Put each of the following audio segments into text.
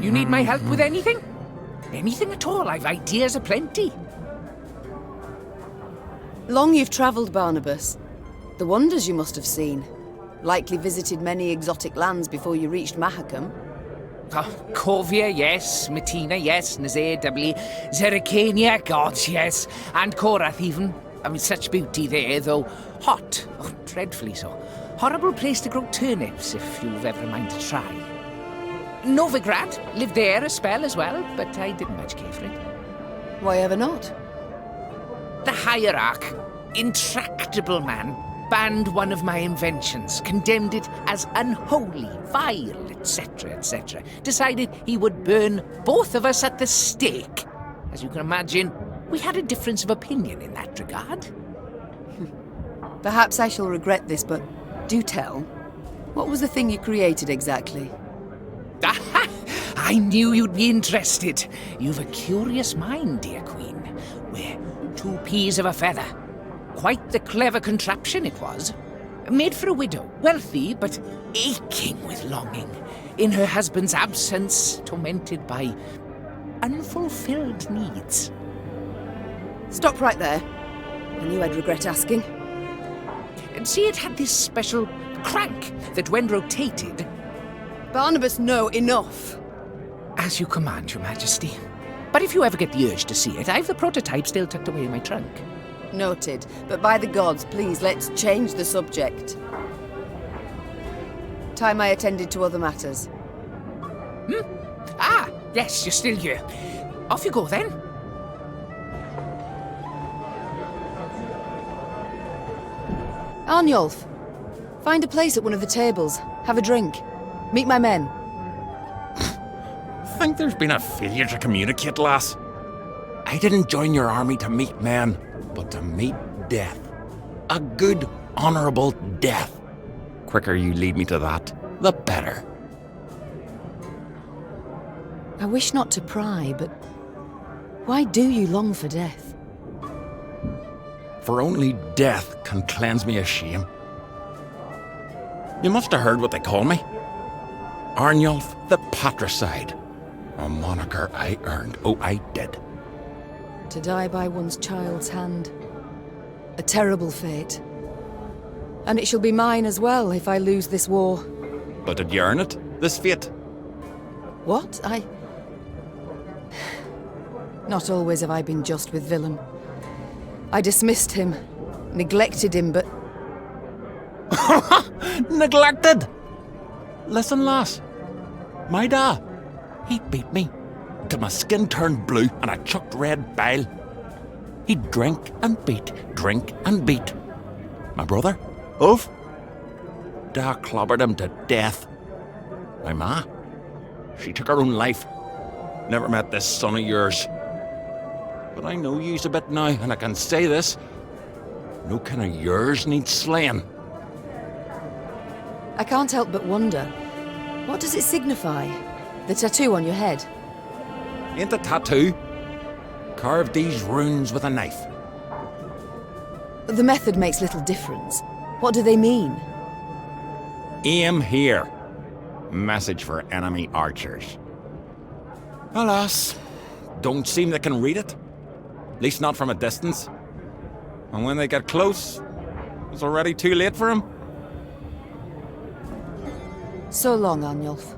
You need my help with anything? Anything at all, I've ideas aplenty. Long you've travelled, Barnabas. The wonders you must have seen. Likely visited many exotic lands before you reached Mahakam. Oh, Corvia, yes. Matina, yes. Nazir, doubly. Zeracania, gods, yes. And Korath, even. I mean, such beauty there, though hot. Oh, dreadfully so. Horrible place to grow turnips, if you've ever a mind to try. Novigrad, lived there a spell as well, but I didn't much care for it. Why ever not? The hierarch, intractable man, banned one of my inventions, condemned it as unholy, vile, etc., etc. Decided he would burn both of us at the stake. As you can imagine, we had a difference of opinion in that regard. Perhaps I shall regret this, but do tell. What was the thing you created exactly? I knew you'd be interested. You've a curious mind, dear Queen. We're two peas of a feather. Quite the clever contraption it was. Made for a widow, wealthy but aching with longing. In her husband's absence, tormented by unfulfilled needs. Stop right there. I knew I'd regret asking. And see, it had this special crank that when rotated... Barnabas, no, enough. As you command, Your Majesty. But if you ever get the urge to see it, I've the prototype still tucked away in my trunk. Noted. But by the gods, please, let's change the subject. Time I attended to other matters. Ah, yes, you're still here. Off you go, then. Arnulf, find a place at one of the tables. Have a drink. Meet my men. Think there's been a failure to communicate, lass? I didn't join your army to meet men, but to meet death. A good, honourable death. Quicker you lead me to that, the better. I wish not to pry, but why do you long for death? For only death can cleanse me of shame. You must have heard what they call me. Arnulf the Patricide. A moniker I earned. Oh, I did. To die by one's child's hand. A terrible fate. And it shall be mine as well if I lose this war. But did you earn it? This fate? What? Not always have I been just with Willem. I dismissed him, neglected him, but... Neglected? Listen, lass. My da, he beat me till my skin turned blue and I chucked red bile. He'd drink and beat. My brother, Ulf, da clobbered him to death. My ma, she took her own life. Never met this son of yours. But I know you's a bit now, and I can say this. No kin of yours needs slaying. I can't help but wonder. What does it signify? The tattoo on your head? Ain't a tattoo. Carved these runes with a knife. The method makes little difference. What do they mean? Aim here. Message for enemy archers. Alas, don't seem they can read it. At least not from a distance. And when they get close, it's already too late for them. So long, Arnulf.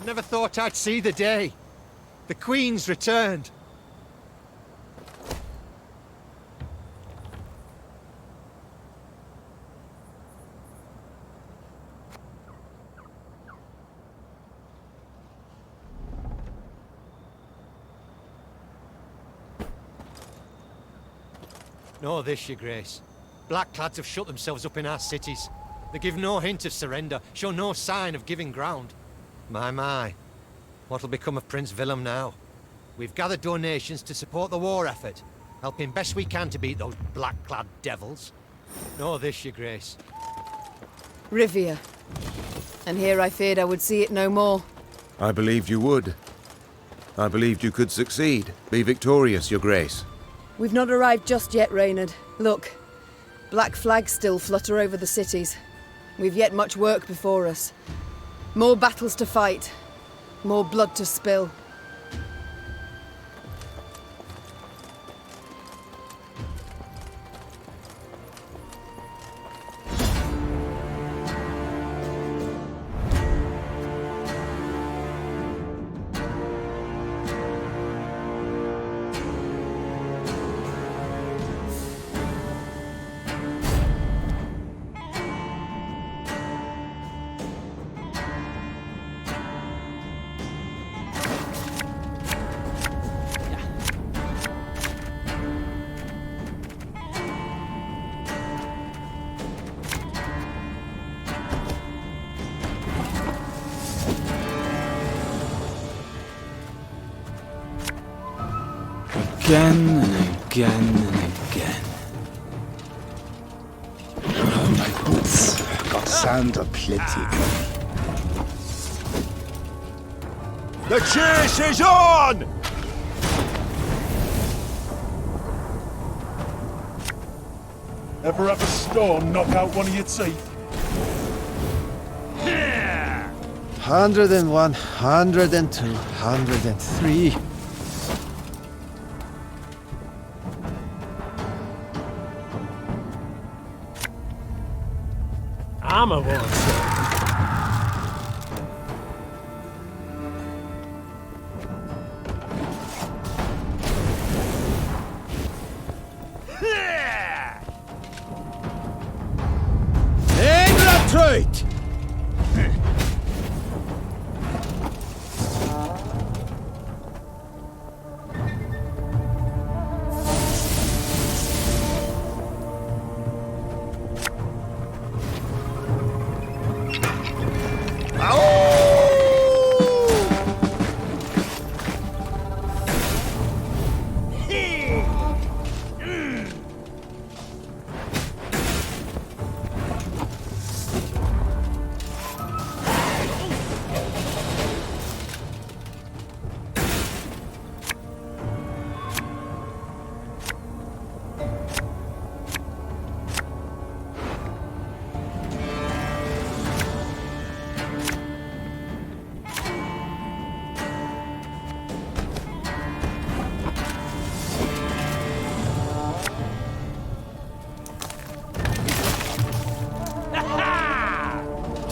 Never thought I'd see the day. The Queen's returned. Know this, your grace. Blackclads have shut themselves up in our cities. They give no hint of surrender, show no sign of giving ground. My. What'll become of Prince Willem now? We've gathered donations to support the war effort, helping best we can to beat those black-clad devils. Know this, your grace. Rivia. And here I feared I would see it no more. I believed you would. I believed you could succeed. Be victorious, Your Grace. We've not arrived just yet, Reynard. Look, black flags still flutter over the cities. We've yet much work before us. More battles to fight. More blood to spill. Again and again and again. My boots got sand aplenty. The chase is on! Ever have a storm knock out one of your teeth? 101, 102, 103. I'm a one. England!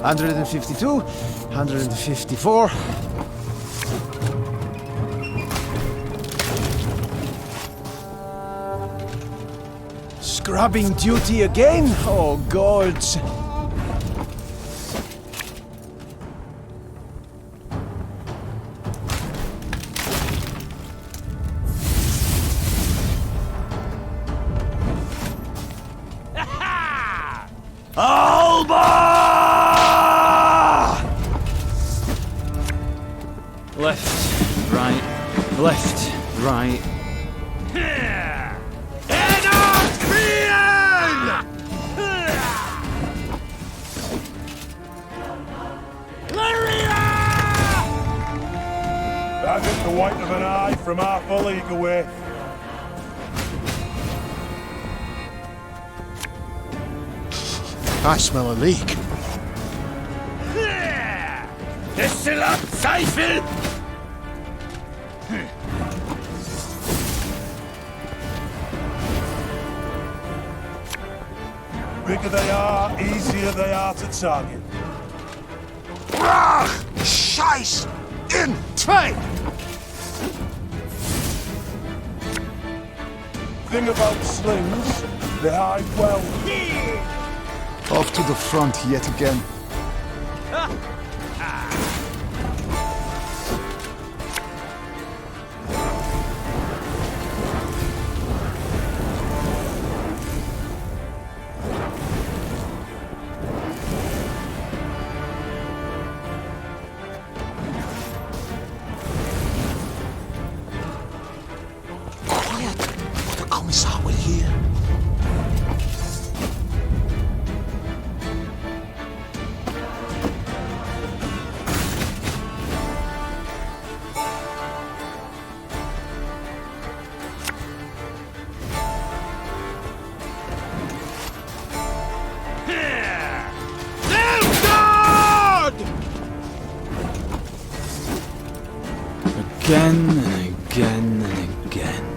Hundred and 52, 154. Scrubbing duty again? Oh, gods. Left, right, left, right. That hit the white of an eye from half a league away. I smell a leak. Bigger they are, easier they are to target. Scheiß in train! Thing about slings, they hide well. Off to the front yet again. Quiet, or the Commissar will hear. again and again and again.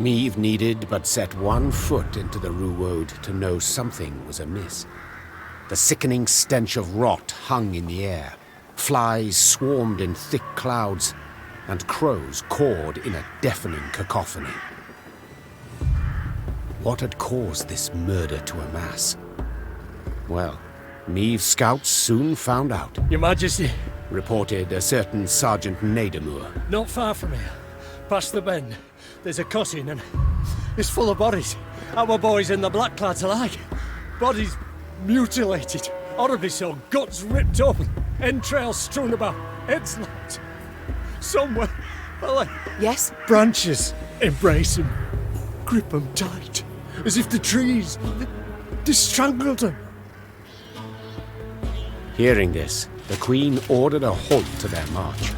Meave needed but set one foot into the Ruwode to know something was amiss. The sickening stench of rot hung in the air. Flies swarmed in thick clouds, and crows cawed in a deafening cacophony. What had caused this murder to amass? Well, Meave's scouts soon found out, Your Majesty, reported a certain Sergeant Nadamur. not far from here, past the bend, there's a cutting and it's full of bodies. Our boys and the blackclads alike. Bodies mutilated, horribly so, guts ripped open, entrails strewn about, heads locked. Somewhere, well, Yes? branches embrace him, grip him tight, as if the trees, they strangled them. Hearing this, the Queen ordered a halt to their march.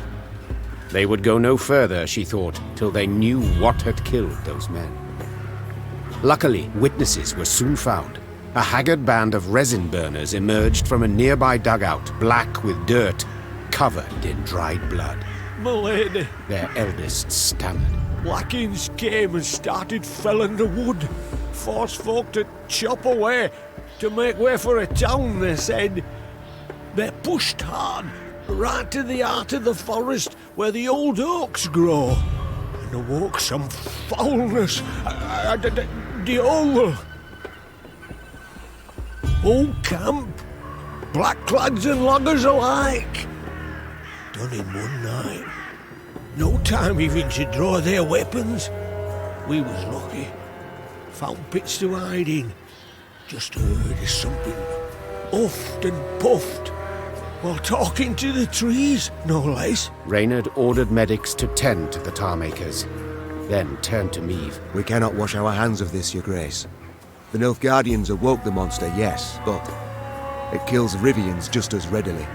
They would go no further, she thought, till they knew what had killed those men. Luckily, witnesses were soon found. A haggard band of resin burners emerged from a nearby dugout, black with dirt, covered in dried blood. My lady, Their eldest stammered. Blackins came and started felling the wood. Forced folk to chop away, to make way for a town, they said. They pushed hard, right to the heart of the forest where the old oaks grow, and awoke some foulness. The whole camp, blackclads and loggers alike, done in one night. No time even to draw their weapons. We was lucky. Found pits to hide in. Just heard of something huffed and puffed while talking to the trees, no less. Reynard ordered medics to tend to the tar makers, then turned to Meave. We cannot wash our hands of this, Your Grace. The Nilfgaardians awoke the monster, yes, but it kills Rivians just as readily.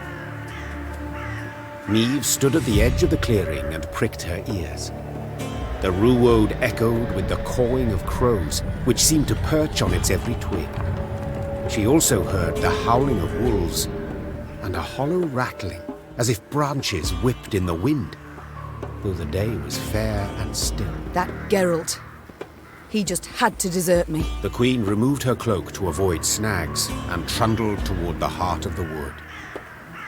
Meave stood at the edge of the clearing and pricked her ears. The Ruwode echoed with the cawing of crows, which seemed to perch on its every twig. She also heard the howling of wolves and a hollow rattling, as if branches whipped in the wind, though the day was fair and still. That Geralt. He just had to desert me. The Queen removed her cloak to avoid snags and trundled toward the heart of the wood.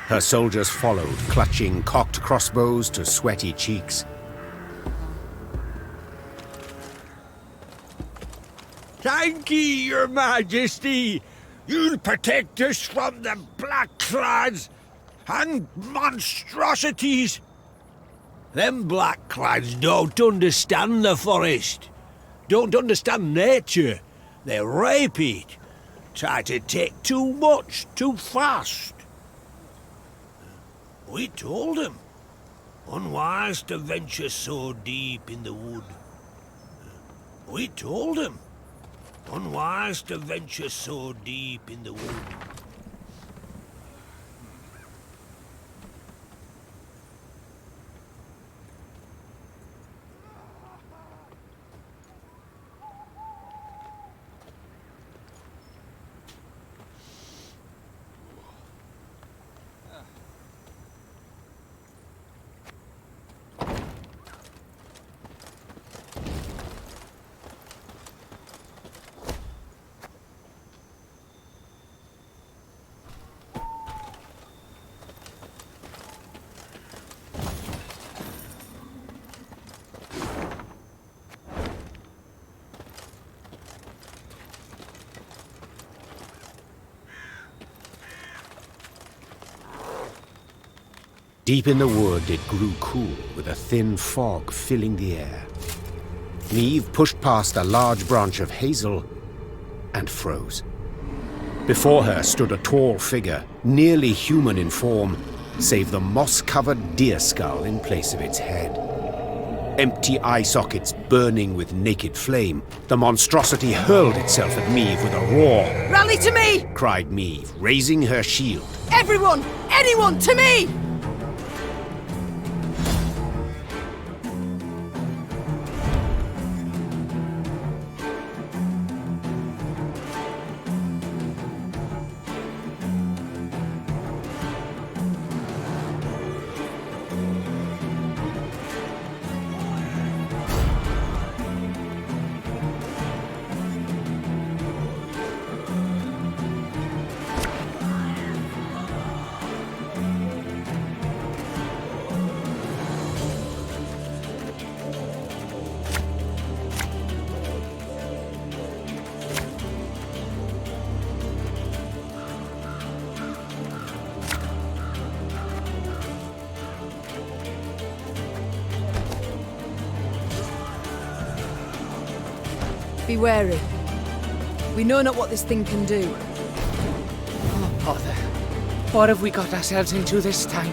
Her soldiers followed, clutching cocked crossbows to sweaty cheeks. Thank ye, Your Majesty. You'll protect us from the blackclads and monstrosities. Them blackclads don't understand the forest. Don't understand nature. They rape it. Try to take too much, too fast. We told them. Unwise to venture so deep in the wood. We told them. Unwise to venture so deep in the wood. Deep in the wood, it grew cool, with a thin fog filling the air. Niamh pushed past a large branch of hazel and froze. Before her stood a tall figure, nearly human in form, save the moss-covered deer skull in place of its head. Empty eye sockets burning with naked flame, the monstrosity hurled itself at Niamh with a roar. Rally to me! Cried Niamh, raising her shield. Everyone! Anyone, to me! Be wary. We know not what this thing can do. Oh, bother. What have we got ourselves into this time?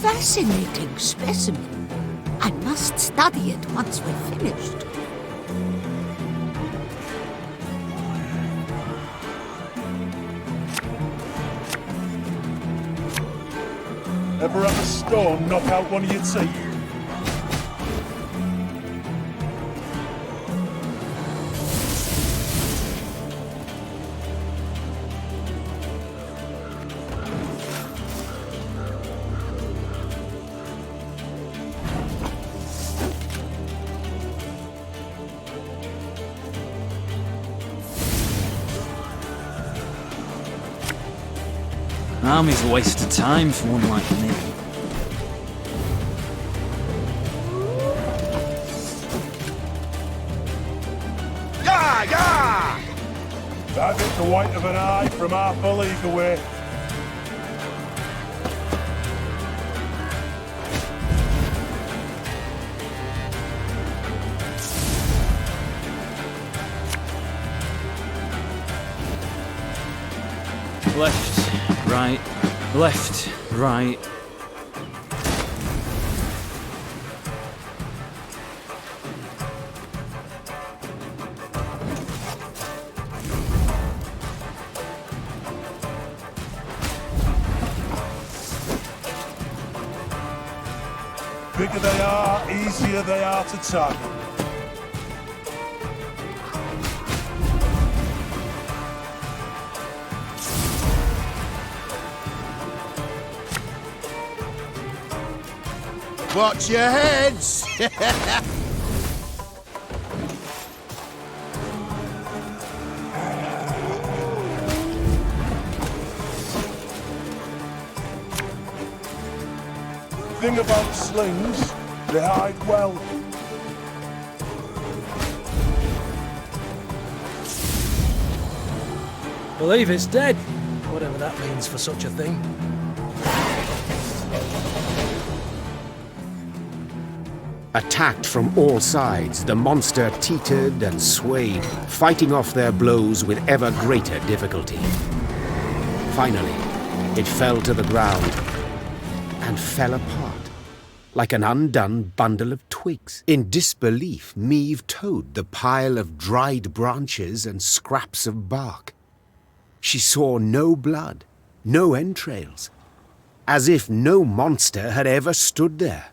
Fascinating specimen. I must study it once we're finished. Ever have a storm knock out one of your teeth? Army's a waste of time for one like me. Have it the white of an eye from half a league away. Left, right, left, right. Bigger they are, easier they are to target. Watch your heads! Thing about slings, they hide well. Believe it's dead, whatever that means for such a thing. Attacked from all sides, the monster teetered and swayed, fighting off their blows with ever greater difficulty. Finally, it fell to the ground and fell apart, like an undone bundle of twigs. In disbelief, Meave towed the pile of dried branches and scraps of bark. She saw no blood, no entrails, as if no monster had ever stood there.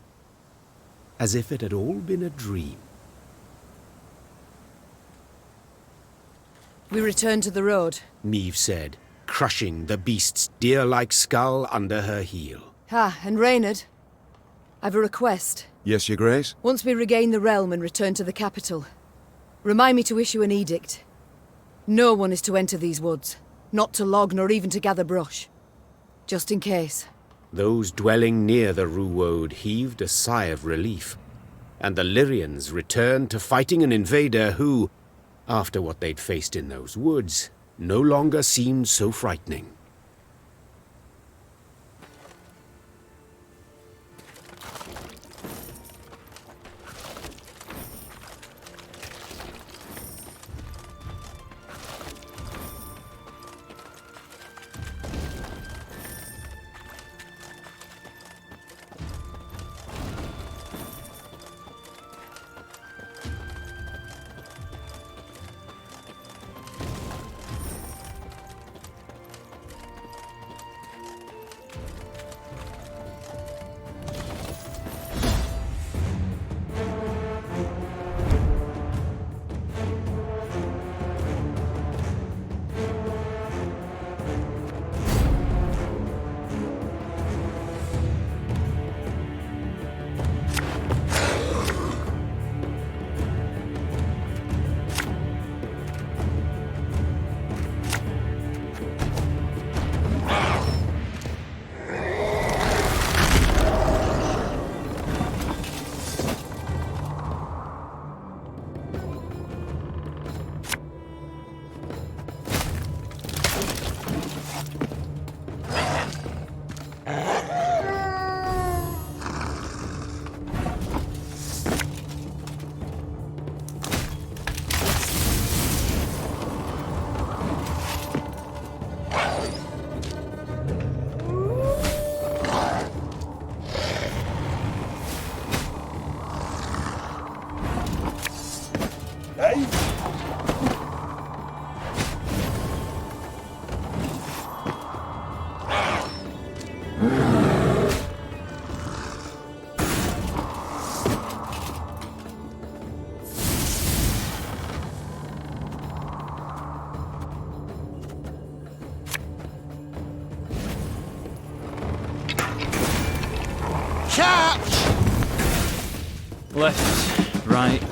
As if it had all been a dream. We return to the road. Meave said, crushing the beast's deer-like skull under her heel. Ah, and Reynard, I've a request. Yes, Your Grace? Once we regain the realm and return to the capital, remind me to issue an edict. No one is to enter these woods, not to log nor even to gather brush. Just in case. Those dwelling near the Ruwode heaved a sigh of relief, and the Lyrians returned to fighting an invader who, after what they'd faced in those woods, no longer seemed so frightening. Left, right,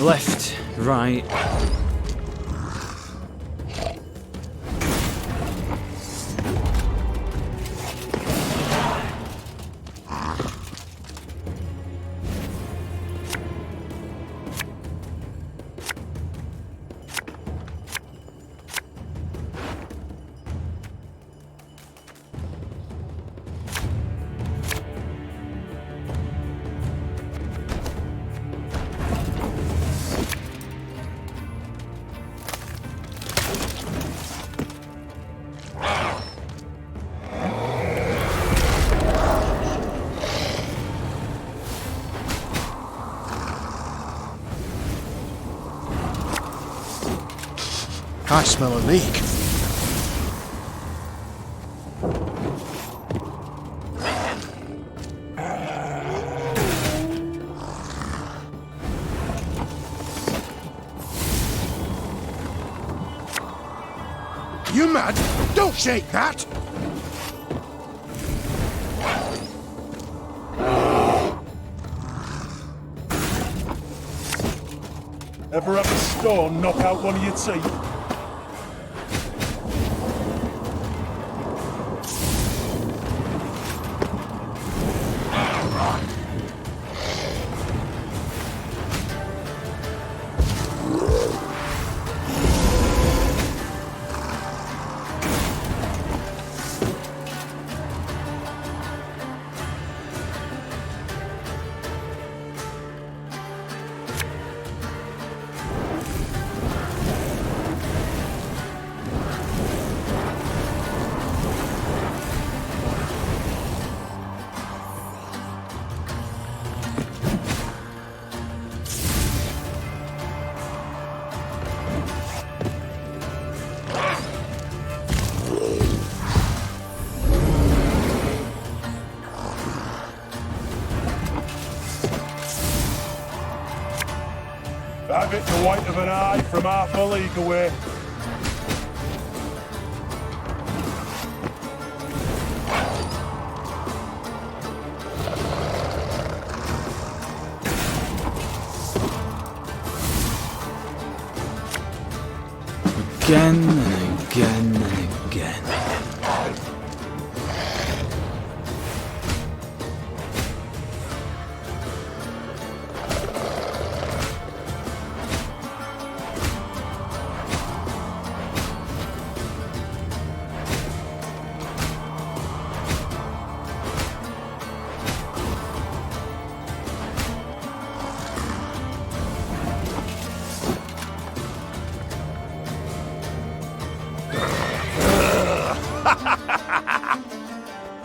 left, right. I smell a leak. You mad? Don't shake that! Ever have a stone knock out one of your teeth? I've hit the white of an eye from half a league away. Again and again and again.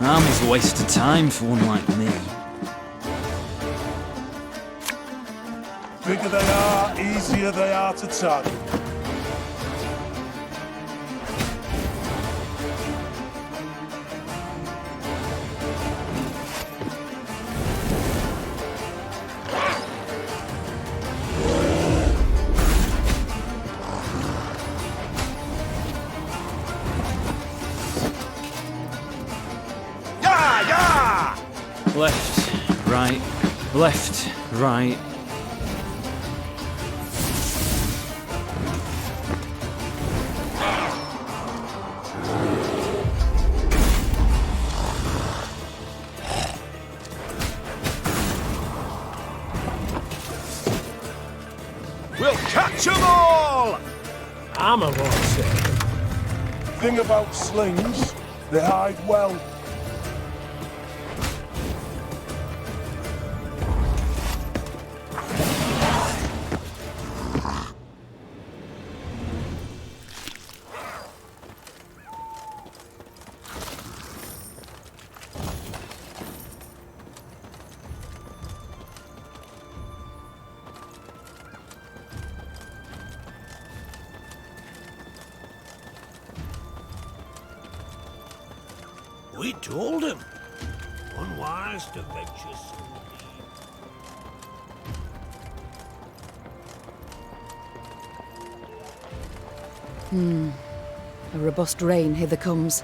Armor's a waste of time for one like me. Bigger they are, easier they are to target. Left, right, left, right. We'll catch 'em all! Armor won't say. Thing about slings, they hide well. We told him. Unwise to venture so deep. A robust rain hither comes.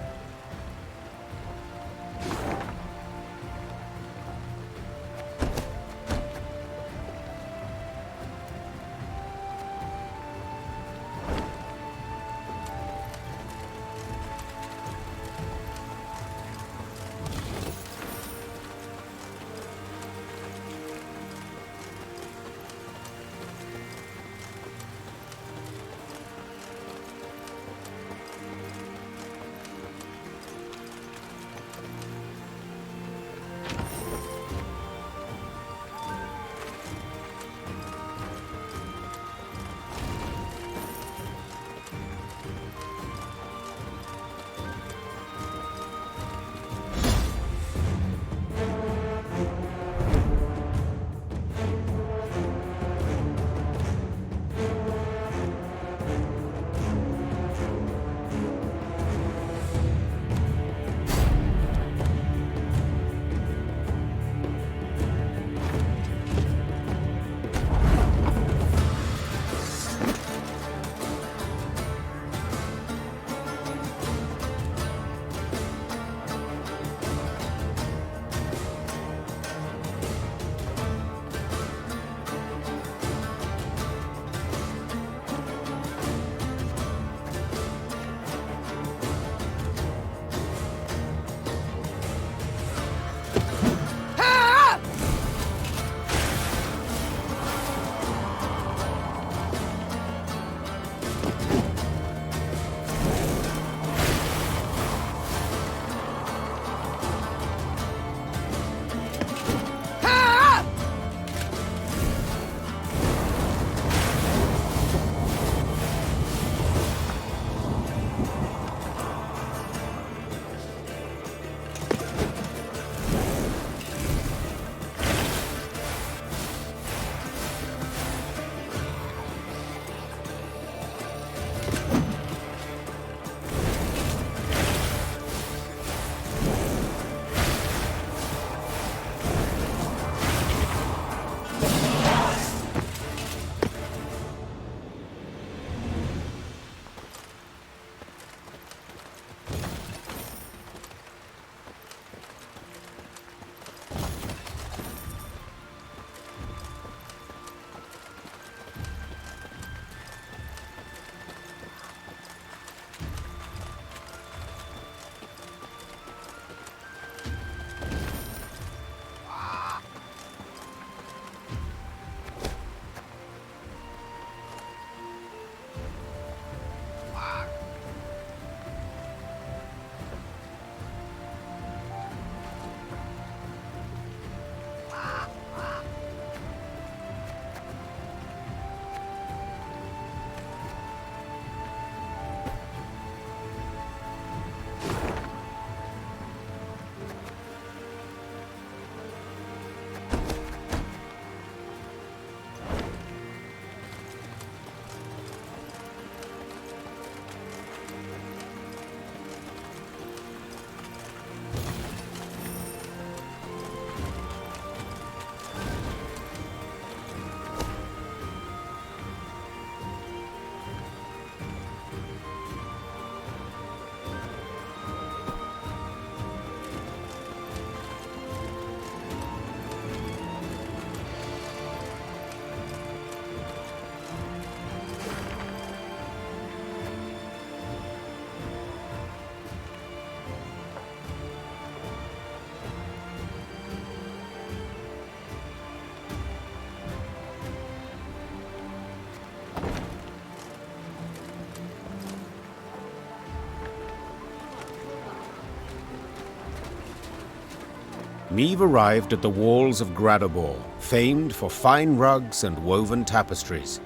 Meave arrived at the walls of Gradobor, famed for fine rugs and woven tapestries.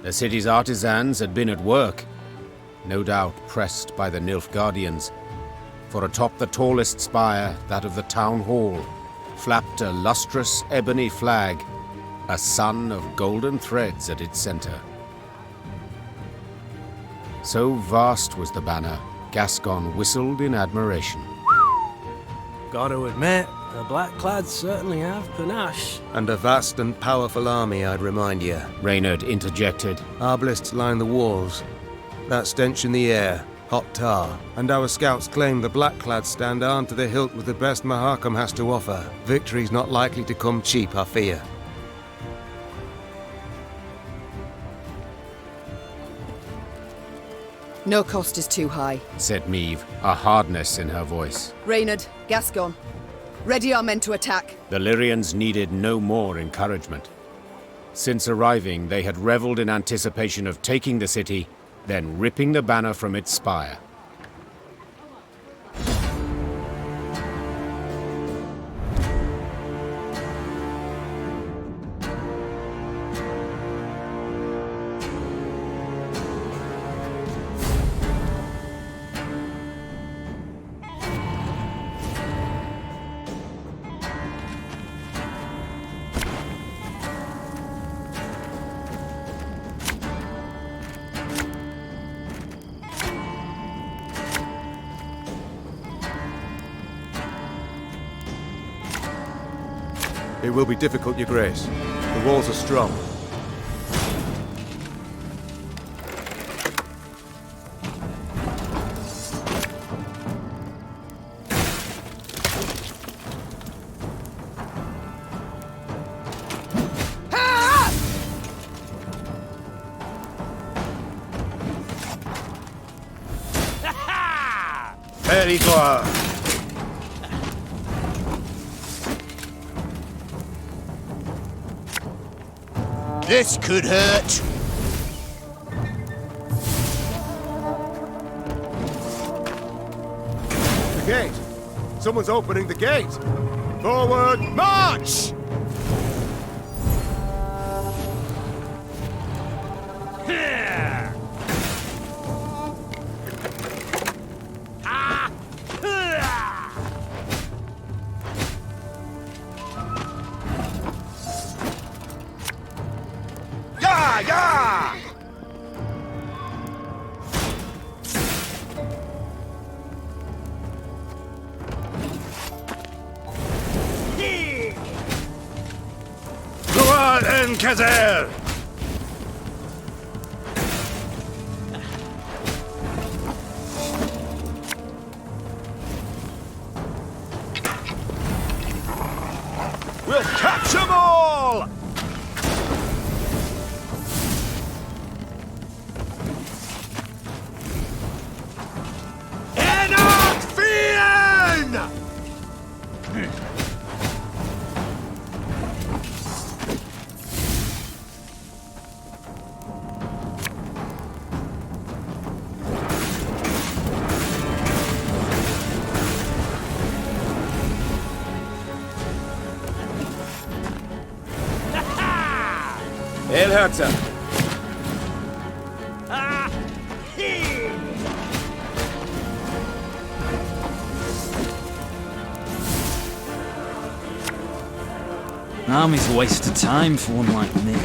The city's artisans had been at work, no doubt pressed by the Nilfgaardians, for atop the tallest spire, that of the town hall, flapped a lustrous ebony flag, a sun of golden threads at its center. So vast was the banner, Gascon whistled in admiration. Gotta admit, the Blackclads certainly have panache. And a vast and powerful army, I'd remind you. Reynard interjected. Arbalists line the walls. That stench in the air, hot tar. And our scouts claim the Blackclads stand armed to the hilt with the best Mahakam has to offer. Victory's not likely to come cheap, I fear. No cost is too high, said Meave, a hardness in her voice. Reynard, Gascon, ready our men to attack. The Lyrians needed no more encouragement. Since arriving, they had reveled in anticipation of taking the city, then ripping the banner from its spire. It will be difficult, Your Grace. The walls are strong. Very good. This could hurt. The gate! Someone's opening the gate! Forward, march! Kazer! We'll catch them all! Enough fear! Elherzer! An army's a waste of time for one like me.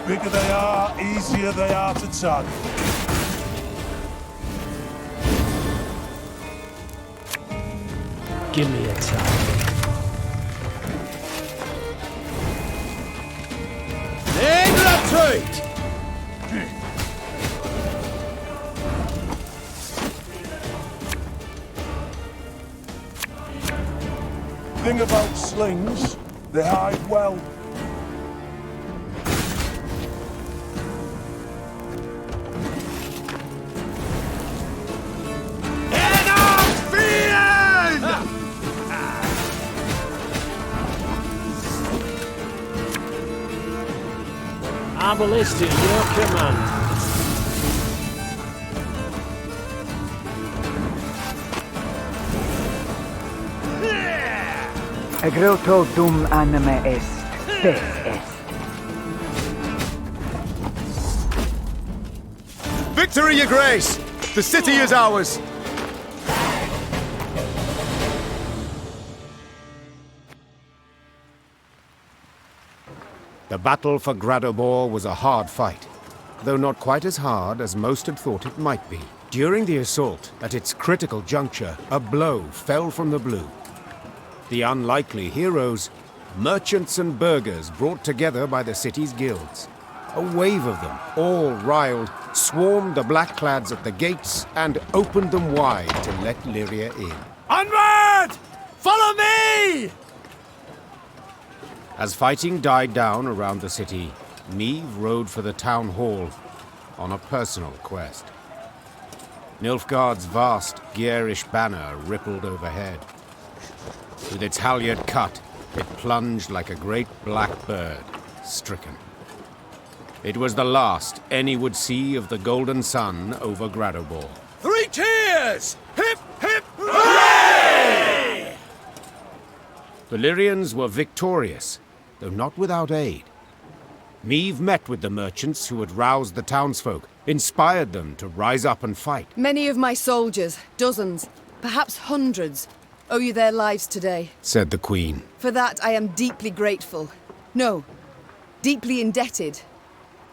Bigger they are, easier they are to target. Give me a target. Then retreat! Thing about slings, they hide well. Arbalist at your command. Agroto dum anima est, spes est. Victory, your grace! The city is ours! The battle for Gradobor was a hard fight, though not quite as hard as most had thought it might be. During the assault, at its critical juncture, a blow fell from the blue. The unlikely heroes, merchants and burghers brought together by the city's guilds. A wave of them, all riled, swarmed the blackclads at the gates and opened them wide to let Lyria in. Onward! Follow me! As fighting died down around the city, Niamh rode for the town hall on a personal quest. Nilfgaard's vast, garish banner rippled overhead. With its halyard cut, it plunged like a great black bird, stricken. It was the last any would see of the golden sun over Gradobor. 3 cheers! Hip, hip, hooray! The Lyrians were victorious, though not without aid. Niamh met with the merchants who had roused the townsfolk, inspired them to rise up and fight. Many of my soldiers, dozens, perhaps hundreds, owe you their lives today, said the Queen. For that I am deeply grateful. No, deeply indebted.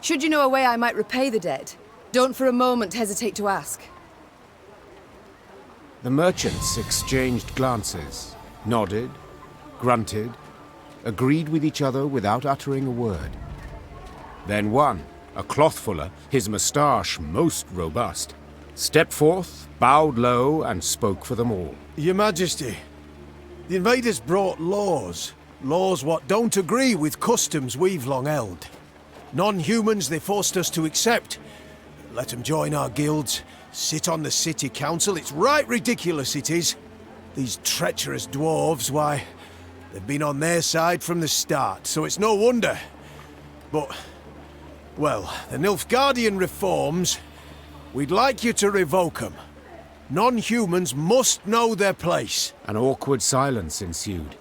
Should you know a way I might repay the debt, don't for a moment hesitate to ask. The merchants exchanged glances, nodded, grunted, agreed with each other without uttering a word. Then one, a clothfuller, his moustache most robust, stepped forth, bowed low, and spoke for them all. Your Majesty, the invaders brought laws. Laws what don't agree with customs we've long held. Non-humans they forced us to accept. Let them join our guilds, sit on the city council. It's right ridiculous it is. These treacherous dwarves, why, they've been on their side from the start, so it's no wonder. But, well, the Nilfgaardian reforms, we'd like you to revoke them. Non-humans must know their place. An awkward silence ensued.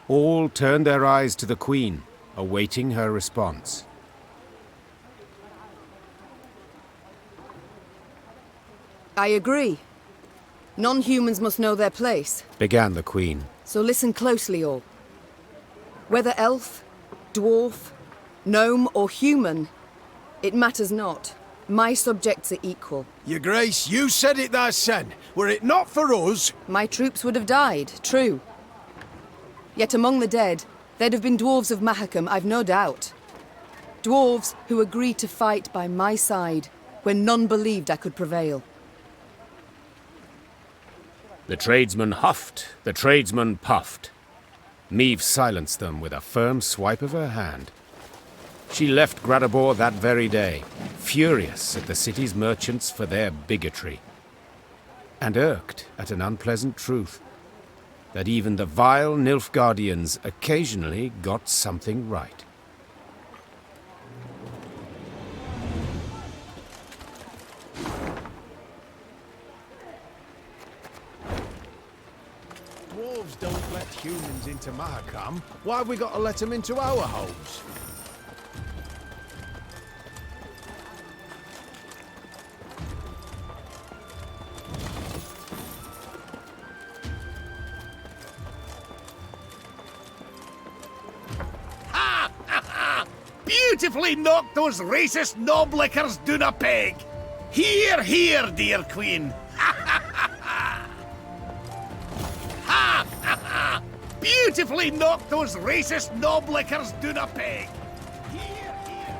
All turned their eyes to the Queen, awaiting her response. I agree. Non-humans must know their place, began the Queen. So listen closely all. Whether elf, dwarf, gnome or human, it matters not. My subjects are equal. Your Grace, you said it thysen. Were it not for us... My troops would have died, true. Yet among the dead, there'd have been dwarves of Mahakam, I've no doubt. Dwarves who agreed to fight by my side when none believed I could prevail. The tradesman huffed, the tradesman puffed. Niamh silenced them with a firm swipe of her hand. She left Gradobor that very day, furious at the city's merchants for their bigotry, and irked at an unpleasant truth, that even the vile Nilfgaardians occasionally got something right. Dwarves don't let humans into Mahakam. Why have we got to let them into our homes? Beautifully knocked those racist knoblickers down a peg! Here, here, dear Queen! Beautifully knocked those racist knoblickers down a peg! Here, here!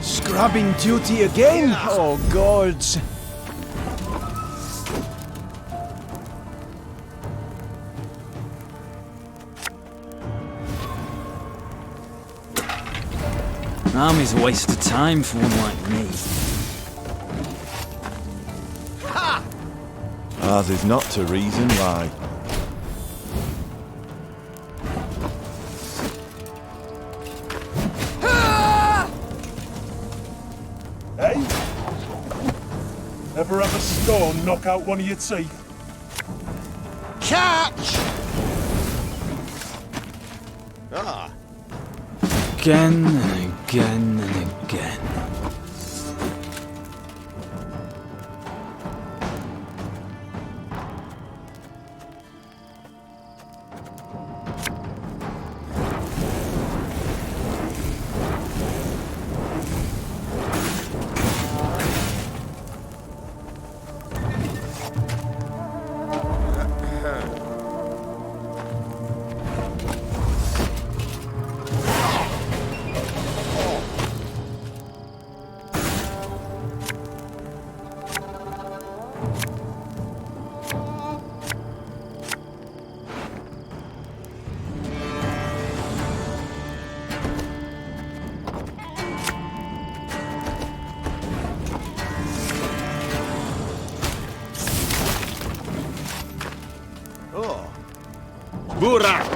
Scrubbing duty again? Oh, gods. Army's a waste of time for one like me. Ours is not to reason why. Hey? Ever have a stone knock out one of your teeth? Catch! Ah. Again and again and again. Burak!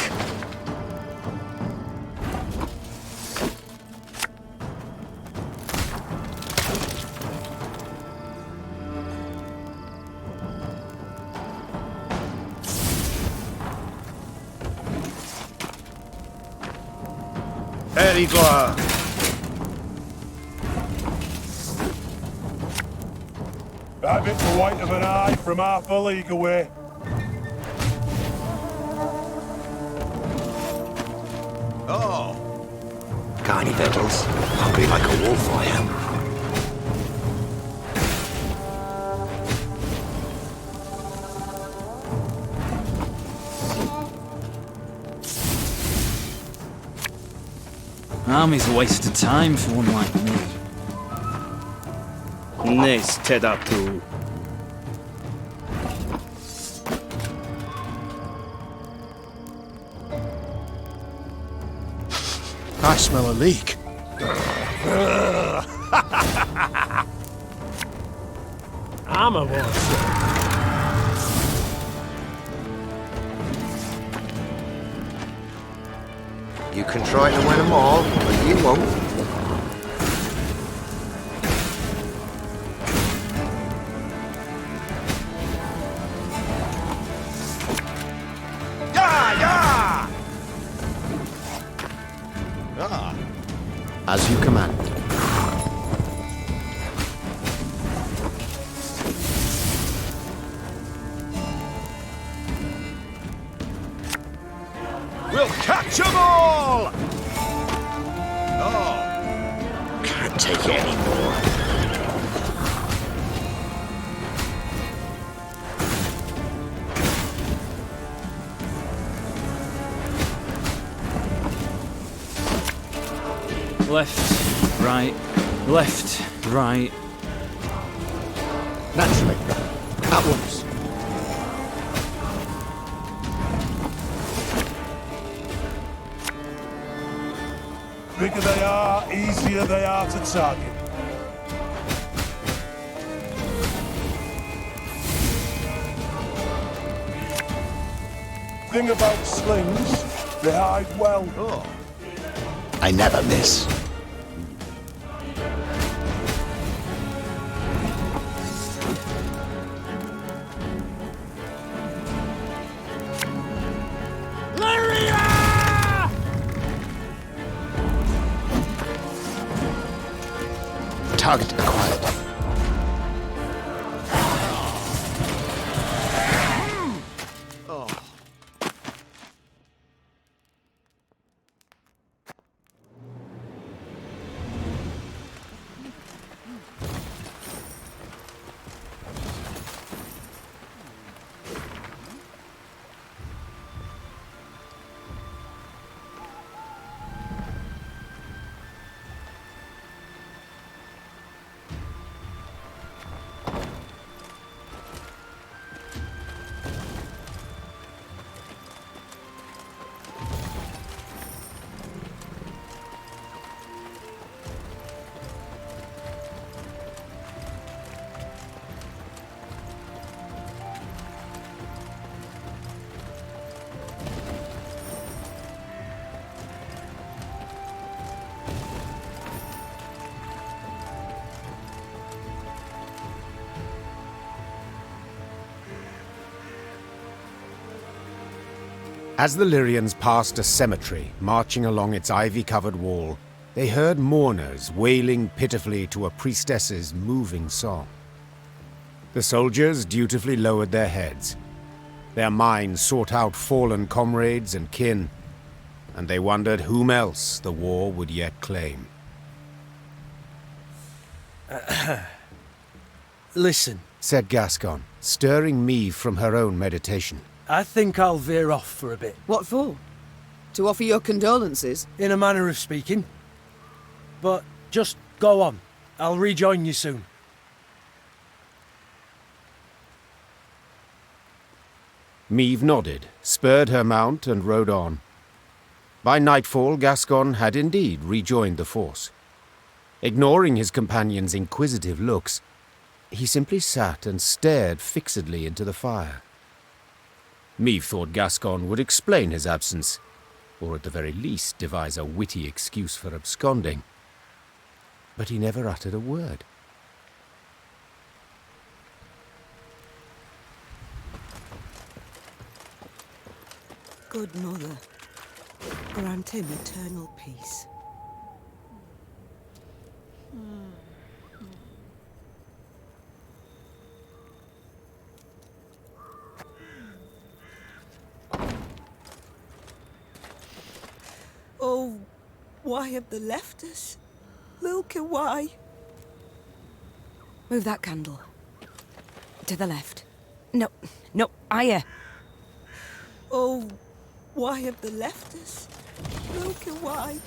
Erigla! That bit the white of an eye from half a league away. Oh. Carny Vettles, hungry like a wolf I am. Army's a waste of time for one like me. Nes Tedatu. I smell a leak. I'm a monster. You can try to win them all, but you won't. As you command. We'll catch them all! Oh. Can't take it anymore. Left, right, left, right. Naturally. At once. Bigger they are, easier they are to target. Thing about slings, they hide well. Oh. I never miss. Target acquired. Oh. As the Lyrians passed a cemetery, marching along its ivy-covered wall, they heard mourners wailing pitifully to a priestess's moving song. The soldiers dutifully lowered their heads. Their minds sought out fallen comrades and kin, and they wondered whom else the war would yet claim. Listen, said Gascon, stirring Meve from her own meditation. I think I'll veer off for a bit. What for? To offer your condolences? In a manner of speaking. But just go on. I'll rejoin you soon. Meve nodded, spurred her mount, and rode on. By nightfall, Gascon had indeed rejoined the force. Ignoring his companion's inquisitive looks, he simply sat and stared fixedly into the fire. Meve thought Gascon would explain his absence, or at the very least devise a witty excuse for absconding. But he never uttered a word. Good Mother, grant him eternal peace. Oh, why have they left us? Lilka, why? Move that candle. To the left. No, higher. Oh, why have they left us? Lilka, why?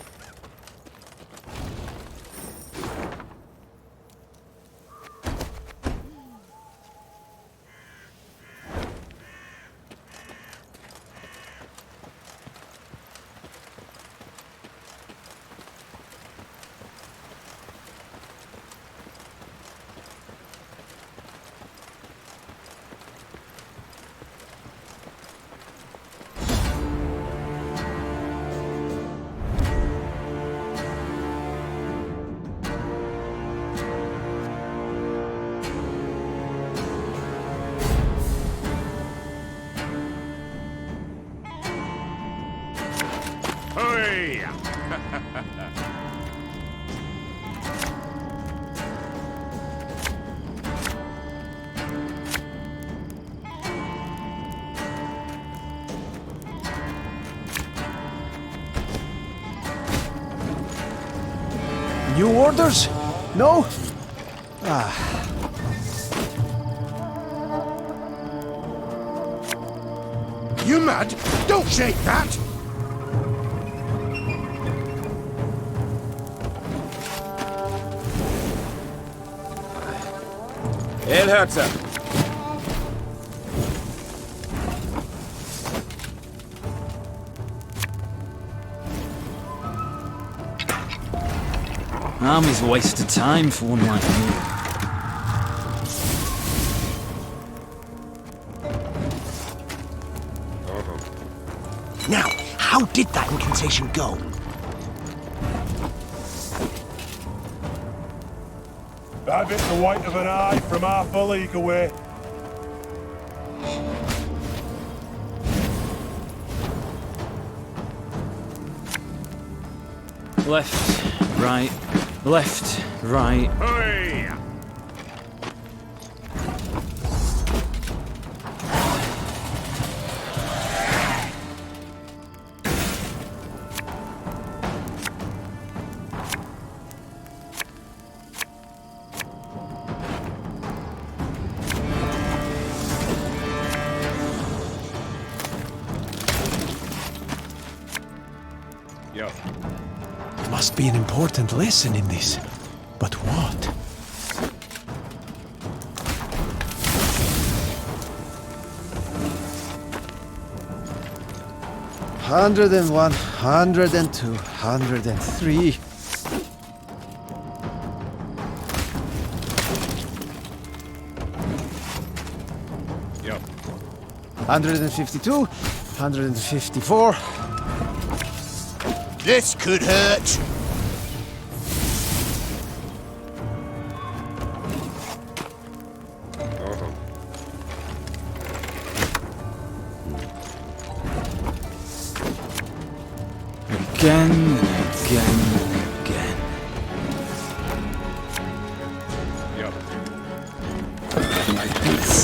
New orders? No? You mad? Don't shake that! El Herzer. Army's a waste of time for one like me. Now, how did that incantation go? That bit the white of an eye from half a league away. Left, right, left, right. Hey! Must be an important lesson in this. But what? Hundred and 102, 103. Yep. 152, 154. This could hurt. Again and again and again. My boots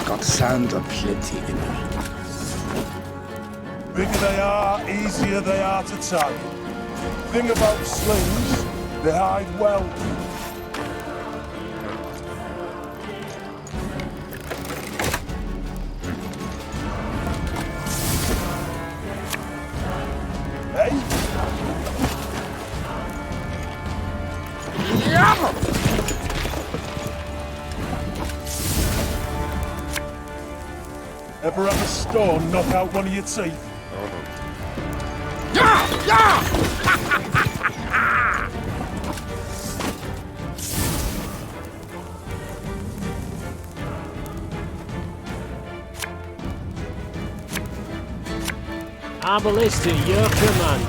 got sand aplenty in them. Bigger they are, easier they are to target. Thing about slings, they hide well. Hey? Ever have a stone knock out one of your teeth? Arbalist to your command.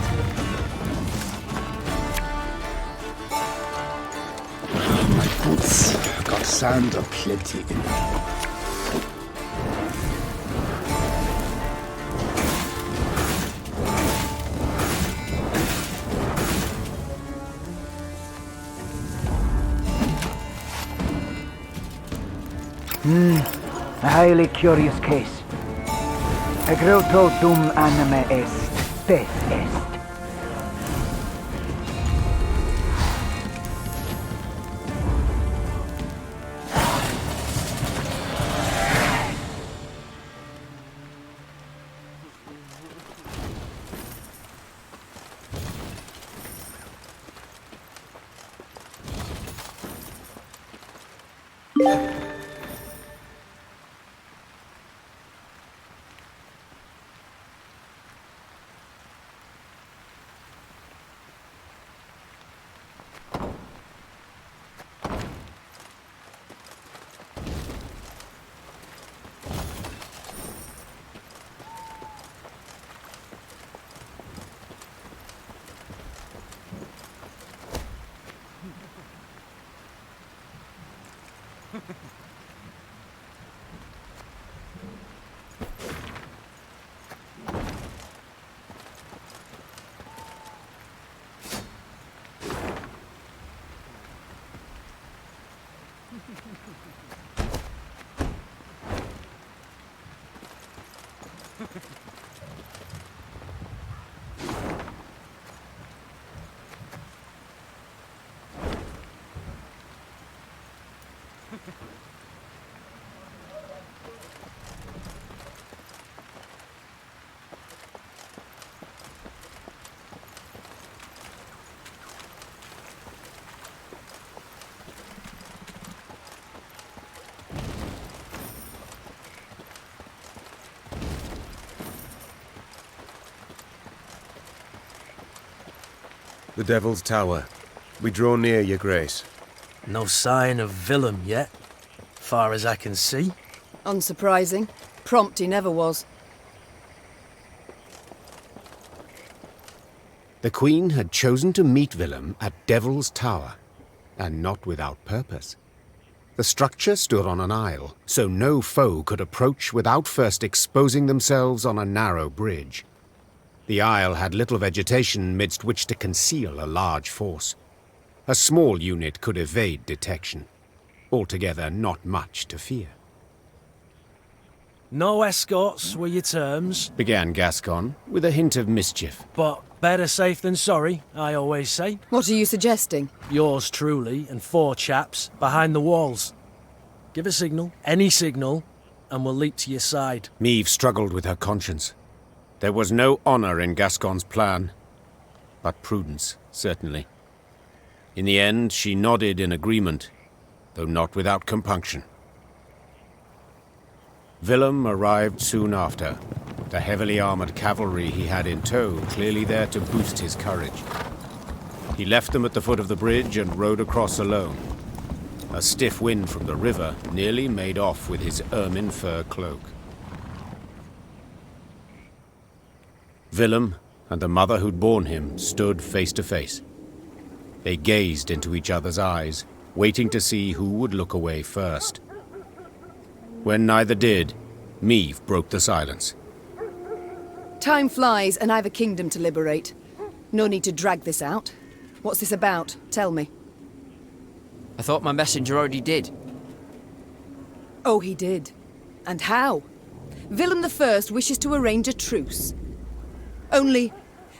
My boots got sand aplenty in them. A highly curious case. Agruto dum anime est, peth est. The Devil's Tower. We draw near, Your Grace. No sign of Willem yet, far as I can see. Unsurprising. Prompt he never was. The Queen had chosen to meet Willem at Devil's Tower, and not without purpose. The structure stood on an isle, so no foe could approach without first exposing themselves on a narrow bridge. The isle had little vegetation midst which to conceal a large force. A small unit could evade detection. Altogether, not much to fear. No escorts were your terms, Began Gascon, with a hint of mischief. but better safe than sorry, I always say. What are you suggesting? Yours truly and 4 chaps behind the walls. Give a signal, any signal, and we'll leap to your side. Meve struggled with her conscience. There was no honor in Gascon's plan, but prudence, certainly. In the end, she nodded in agreement, though not without compunction. Willem arrived soon after, the heavily armored cavalry he had in tow clearly there to boost his courage. He left them at the foot of the bridge and rode across alone. A stiff wind from the river nearly made off with his ermine fur cloak. Willem and the mother who'd borne him stood face to face. They gazed into each other's eyes, waiting to see who would look away first. When neither did, Meve broke the silence. Time flies, and I've a kingdom to liberate. No need to drag this out. What's this about? Tell me. I thought my messenger already did. Oh, he did. And how? Willem I wishes to arrange a truce. Only,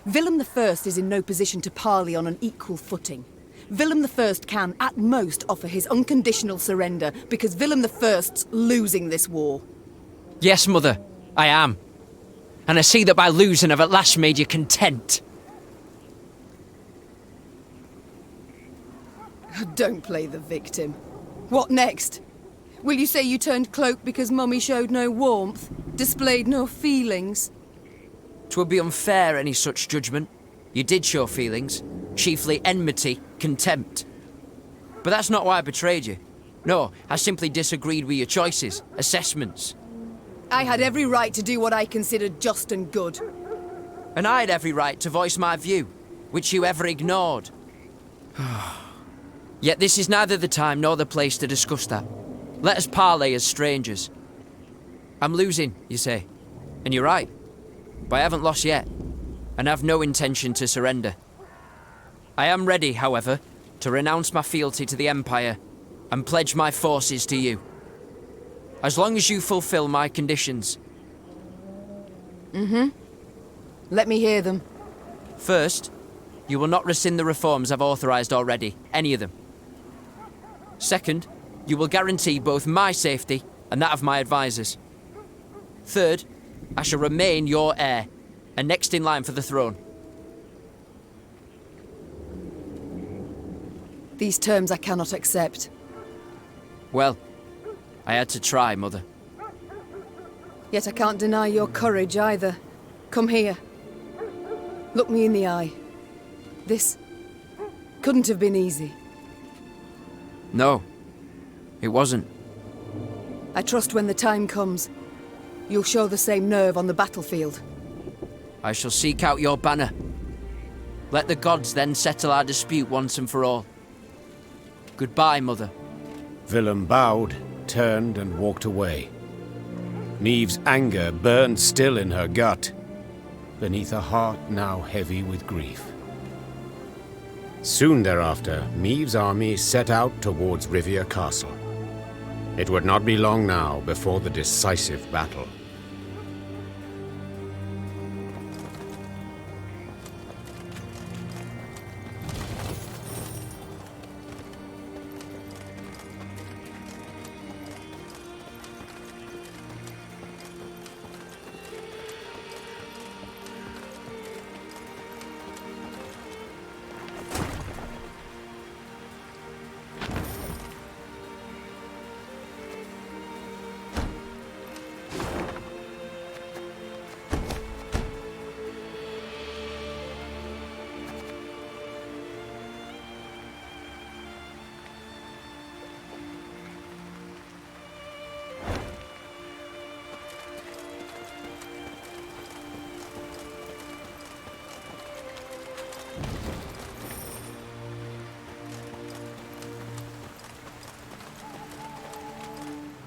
Willem I is in no position to parley on an equal footing. Willem I can, at most, offer his unconditional surrender because Willem I's losing this war. Yes, Mother, I am. And I see that by losing I've at last made you content. Don't play the victim. What next? Will you say you turned cloak because Mummy showed no warmth, displayed no feelings? 'Twould be unfair, any such judgment. You did show feelings, chiefly enmity, contempt. But that's not why I betrayed you. No, I simply disagreed with your choices, assessments. I had every right to do what I considered just and good. And I had every right to voice my view, which you ever ignored. Yet this is neither the time nor the place to discuss that. Let us parley as strangers. I'm losing, you say. And you're right. But I haven't lost yet, and have no intention to surrender. I am ready, however, to renounce my fealty to the Empire and pledge my forces to you. As long as you fulfill my conditions. Mm-hmm. Let me hear them. First, you will not rescind the reforms I've authorised already, any of them. Second, you will guarantee both my safety and that of my advisors. Third, I shall remain your heir, and next in line for the throne. These terms I cannot accept. Well, I had to try, Mother. Yet I can't deny your courage either. Come here. Look me in the eye. This couldn't have been easy. No, it wasn't. I trust when the time comes, you'll show the same nerve on the battlefield. I shall seek out your banner. Let the gods then settle our dispute once and for all. Goodbye, Mother. Willem bowed, turned and walked away. Maeve's anger burned still in her gut, beneath a heart now heavy with grief. Soon thereafter, Maeve's army set out towards Rivia Castle. It would not be long now before the decisive battle.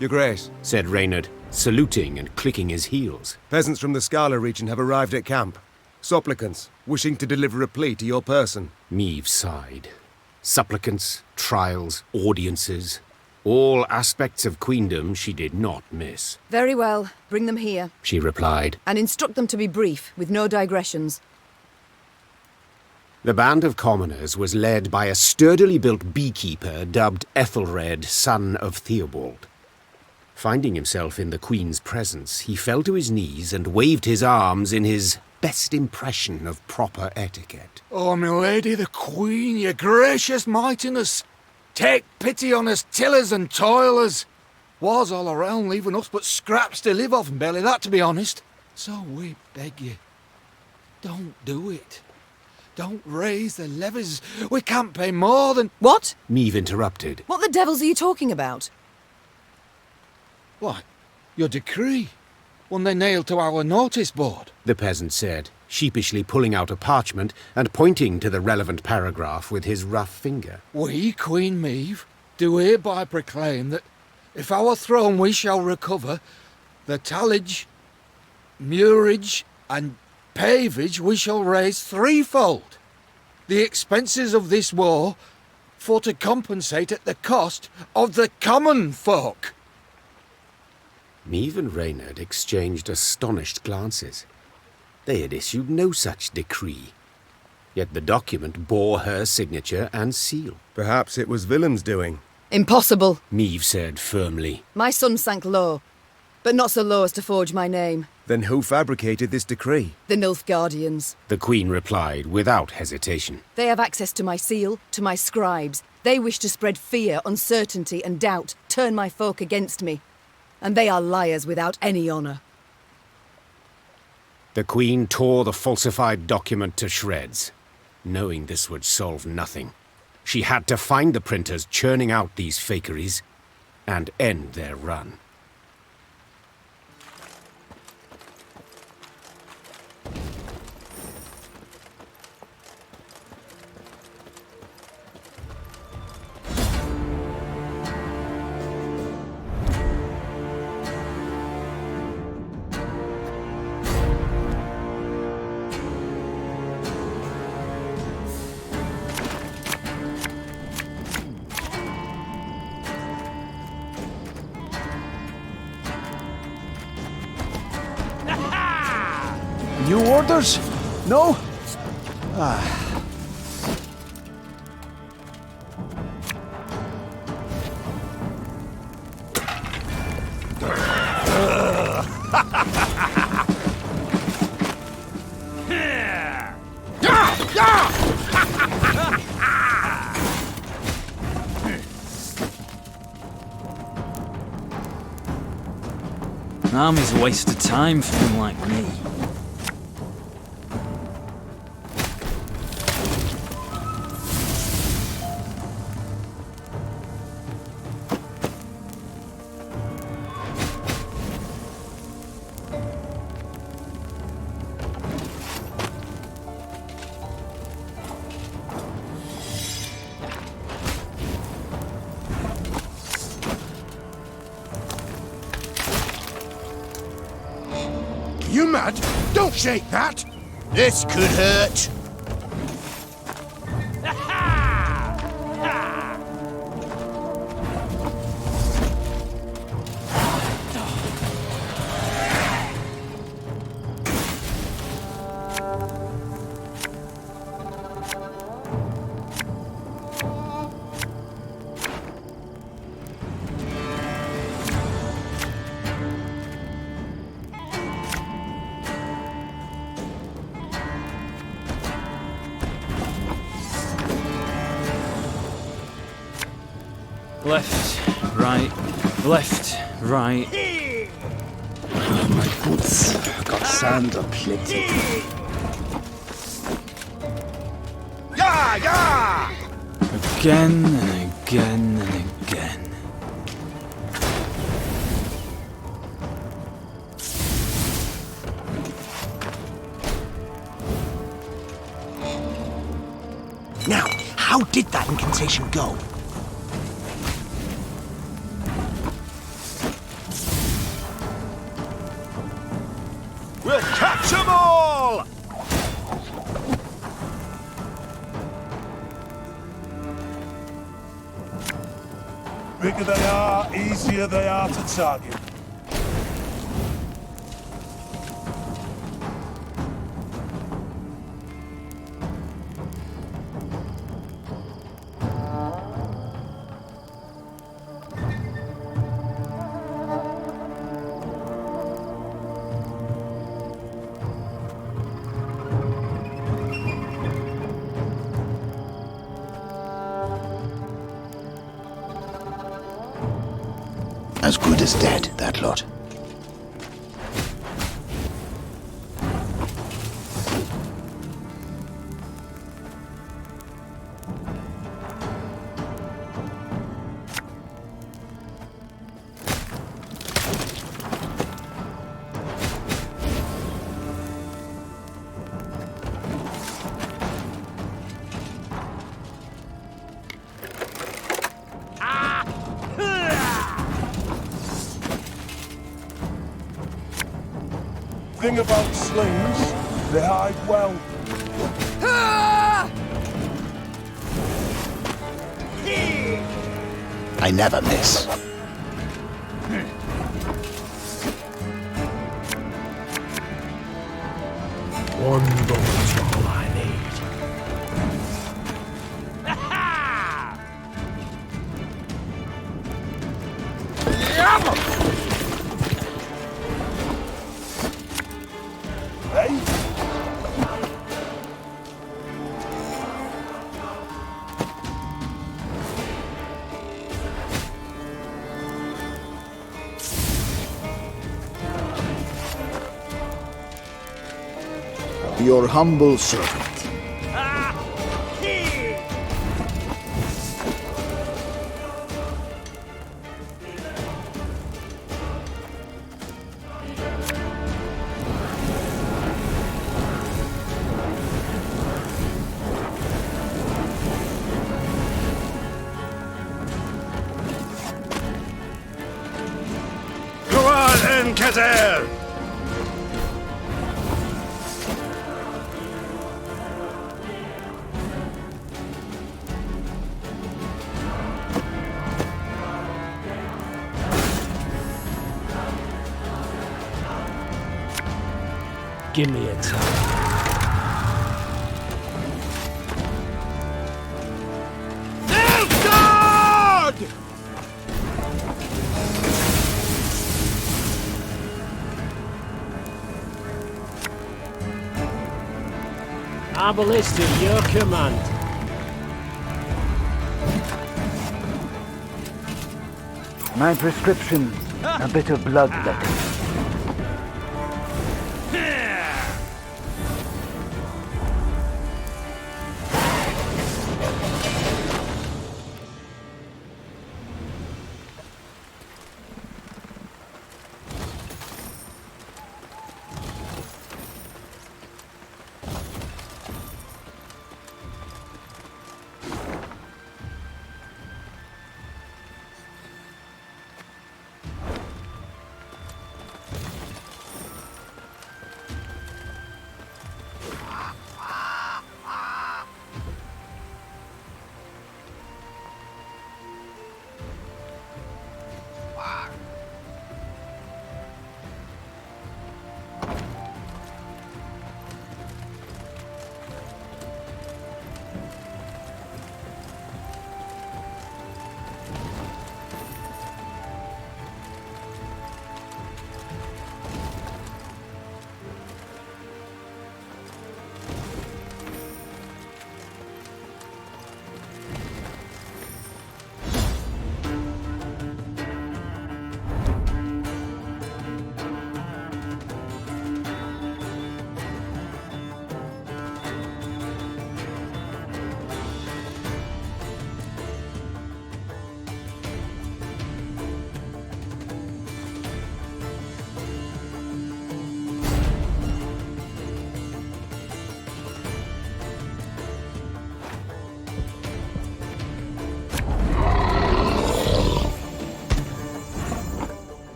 Your Grace, said Reynard, saluting and clicking his heels. Peasants from the Scala region have arrived at camp. Supplicants, wishing to deliver a plea to your person. Maeve sighed. Supplicants, trials, audiences. All aspects of queendom she did not miss. Very well. Bring them here. She replied. And instruct them to be brief, with no digressions. The band of commoners was led by a sturdily built beekeeper dubbed Ethelred, son of Theobald. Finding himself in the Queen's presence, he fell to his knees and waved his arms in his best impression of proper etiquette. Oh, my lady the Queen, your gracious mightiness, take pity on us tillers and toilers. Wars all around, leaving us but scraps to live off, belly that to be honest. So we beg you, don't do it. Don't raise the levies. We can't pay more than... What? Maeve interrupted. What the devils are you talking about? What? Your decree? One they nailed to our notice board? The peasant said, sheepishly pulling out a parchment and pointing to the relevant paragraph with his rough finger. We, Queen Maeve, do hereby proclaim that if our throne we shall recover, the tallage, murage, and pavage we shall raise threefold. The expenses of this war for to compensate at the cost of the common folk. Meave and Reynard exchanged astonished glances. They had issued no such decree. Yet the document bore her signature and seal. Perhaps it was Willem's doing. Impossible, Meave said firmly. my son sank low, but not so low as to forge my name. Then who fabricated this decree? The Nilfgaardians. The Queen replied without hesitation. They have access to my seal, to my scribes. They wish to spread fear, uncertainty, and doubt, turn my folk against me. And they are liars without any honour. The Queen tore the falsified document to shreds. Knowing this would solve nothing, she had to find the printers churning out these fakeries and end their run. New orders? No? An army's a waste of time for them like me. You mad? Don't shake that! This could hurt! Left, right, left, right. My boots got sand aplenty. Yeah, yeah! Again and again and again. Now, how did that incantation go? We'll catch them all! Bigger they are, easier they are to target. As good as dead, that lot. Thing about slings, They hide well. I never miss. One bullet's all I need. Hey? Your humble servant. Go on, Encater! Give me a time. God! Arbalist at your command. My prescription, a bit of bloodletting.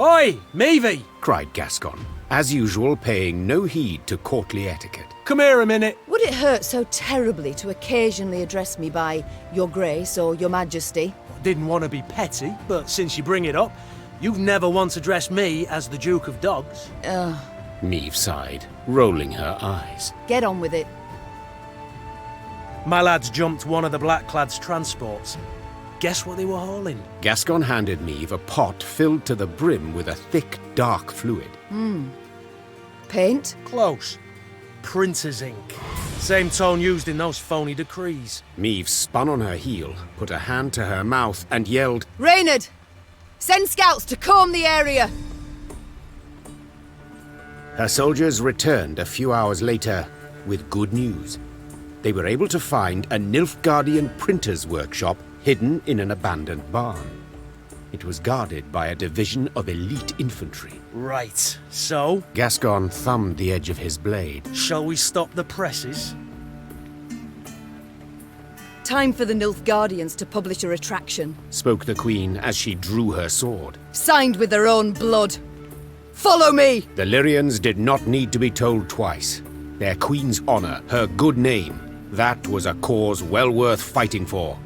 Oi, Meavy! cried Gascon, as usual paying no heed to courtly etiquette. Come here a minute. Would it hurt so terribly to occasionally address me by Your Grace or Your Majesty? I didn't want to be petty, but since you bring it up, you've never once addressed me as the Duke of Dogs. Meave sighed, rolling her eyes. Get on with it. My lads jumped one of the Blackclad's transports. Guess what they were hauling? Gascon handed Meave a pot filled to the brim with a thick, dark fluid. Paint? Close. Printer's ink. Same tone used in those phony decrees. Meave spun on her heel, put a hand to her mouth, and yelled, Reynard! Send scouts to comb the area! Her soldiers returned a few hours later with good news. They were able to find a Nilfgaardian printer's workshop hidden in an abandoned barn. It was guarded by a division of elite infantry. Right, so? Gascon thumbed the edge of his blade. Shall we stop the presses? Time for the Nilfgaardians to publish a retraction. Spoke the Queen as she drew her sword. Signed with their own blood. Follow me! The Lyrians did not need to be told twice. Their Queen's honor, her good name, that was a cause well worth fighting for.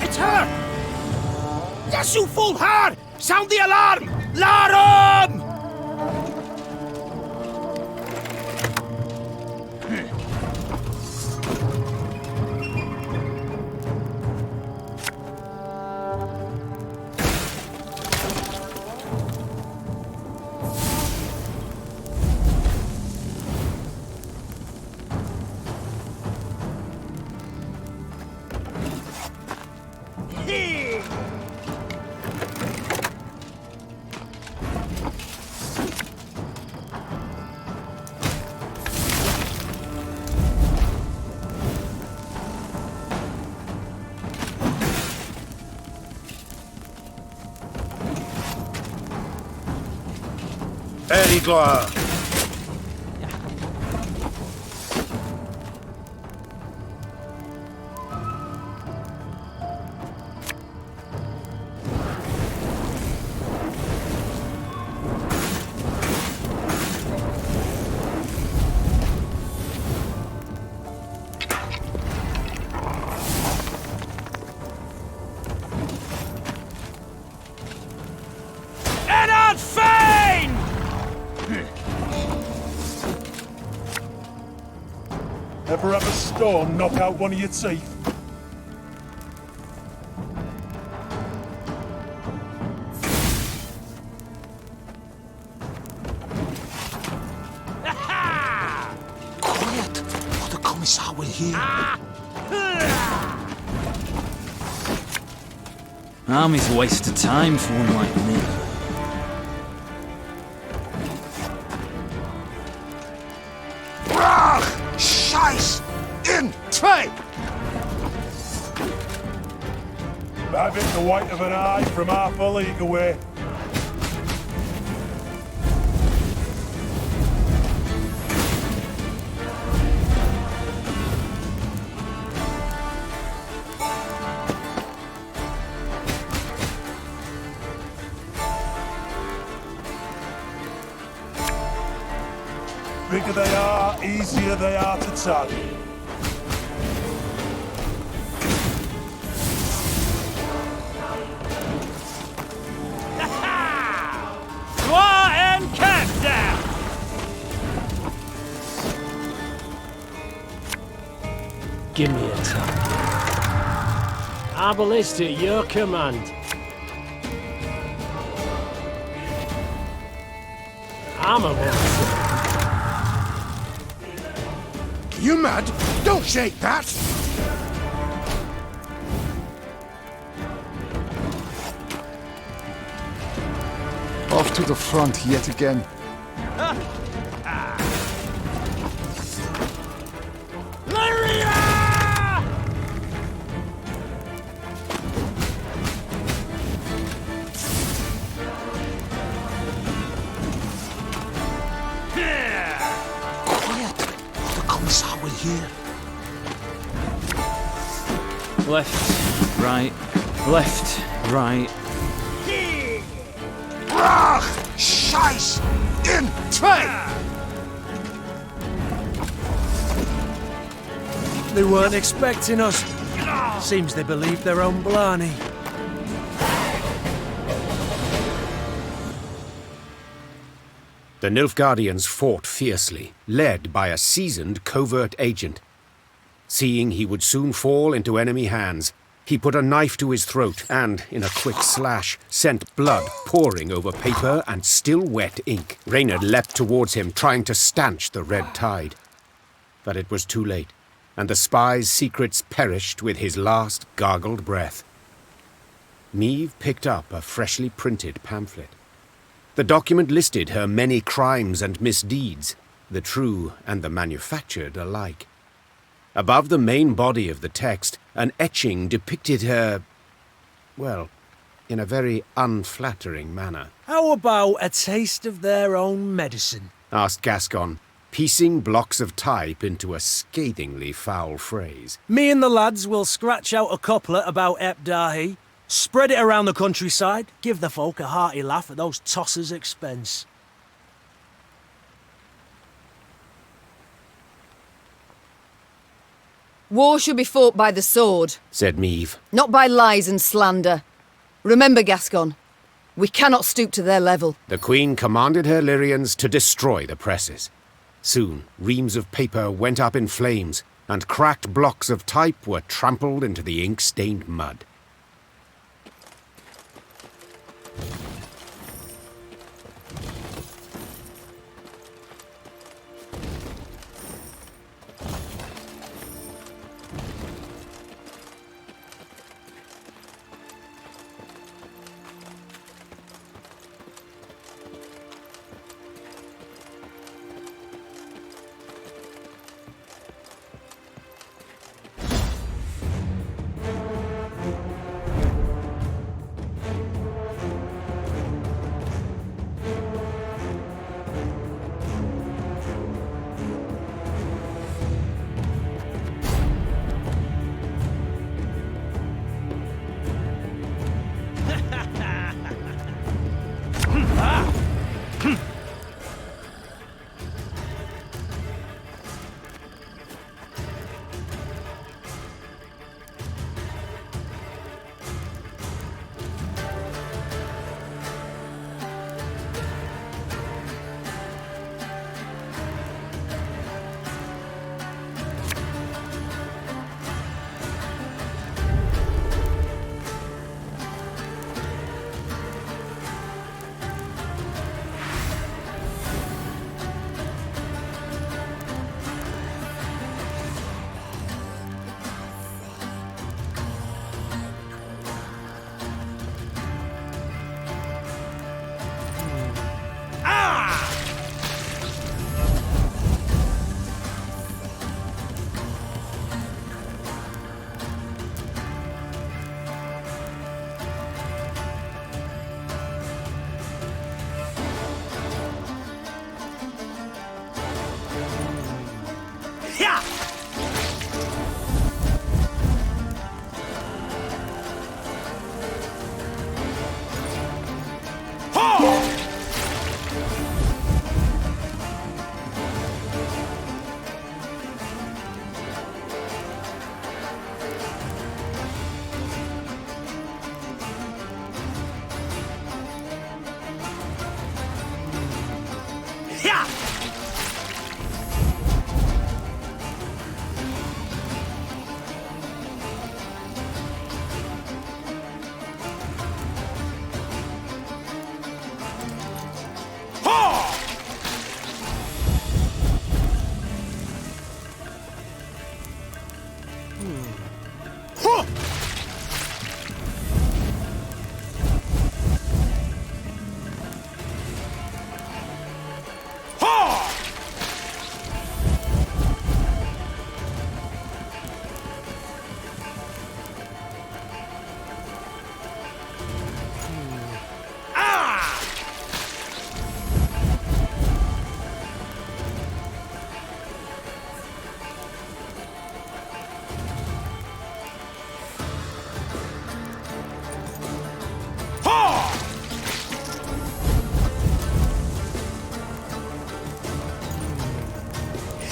It's her! Yes, you fool hard! Sound the alarm! Larum! Erigla! Ennard Fane! Ever have a storm knock out one of your teeth? Quiet, or the Commissar will hear. Army's a waste of time for one like me. Brach! Scheiß! In! Trey! Have it the white of an eye from half a league away. Bigger they are, easier they are to tag. Gloire and cap down! Give me a time. Arbalist at your command. Armor one. You mad? Don't shake that! Off to to the front yet again. Quiet! The Commissar will hear. Left, right, left, right. Brach! Scheiß! In! Zwei! They weren't expecting us. Seems they believed their own blarney. The Nilfgaardians fought fiercely, led by a seasoned covert agent. Seeing he would soon fall into enemy hands, he put a knife to his throat and, in a quick slash, sent blood pouring over paper and still wet ink. Reynard leapt towards him, trying to stanch the red tide. But it was too late, and the spy's secrets perished with his last gargled breath. Meve picked up a freshly printed pamphlet. The document listed her many crimes and misdeeds, the true and the manufactured alike. Above the main body of the text, an etching depicted her, well, in a very unflattering manner. How about a taste of their own medicine? Asked Gascon, piecing blocks of type into a scathingly foul phrase. Me and the lads will scratch out a couplet about Ep Dahi, spread it around the countryside, give the folk a hearty laugh at those tossers' expense. War should be fought by the sword, said Meve. not by lies and slander. Remember, Gascon, we cannot stoop to their level. The Queen commanded her Lyrians to destroy the presses. Soon, reams of paper went up in flames, and cracked blocks of type were trampled into the ink-stained mud.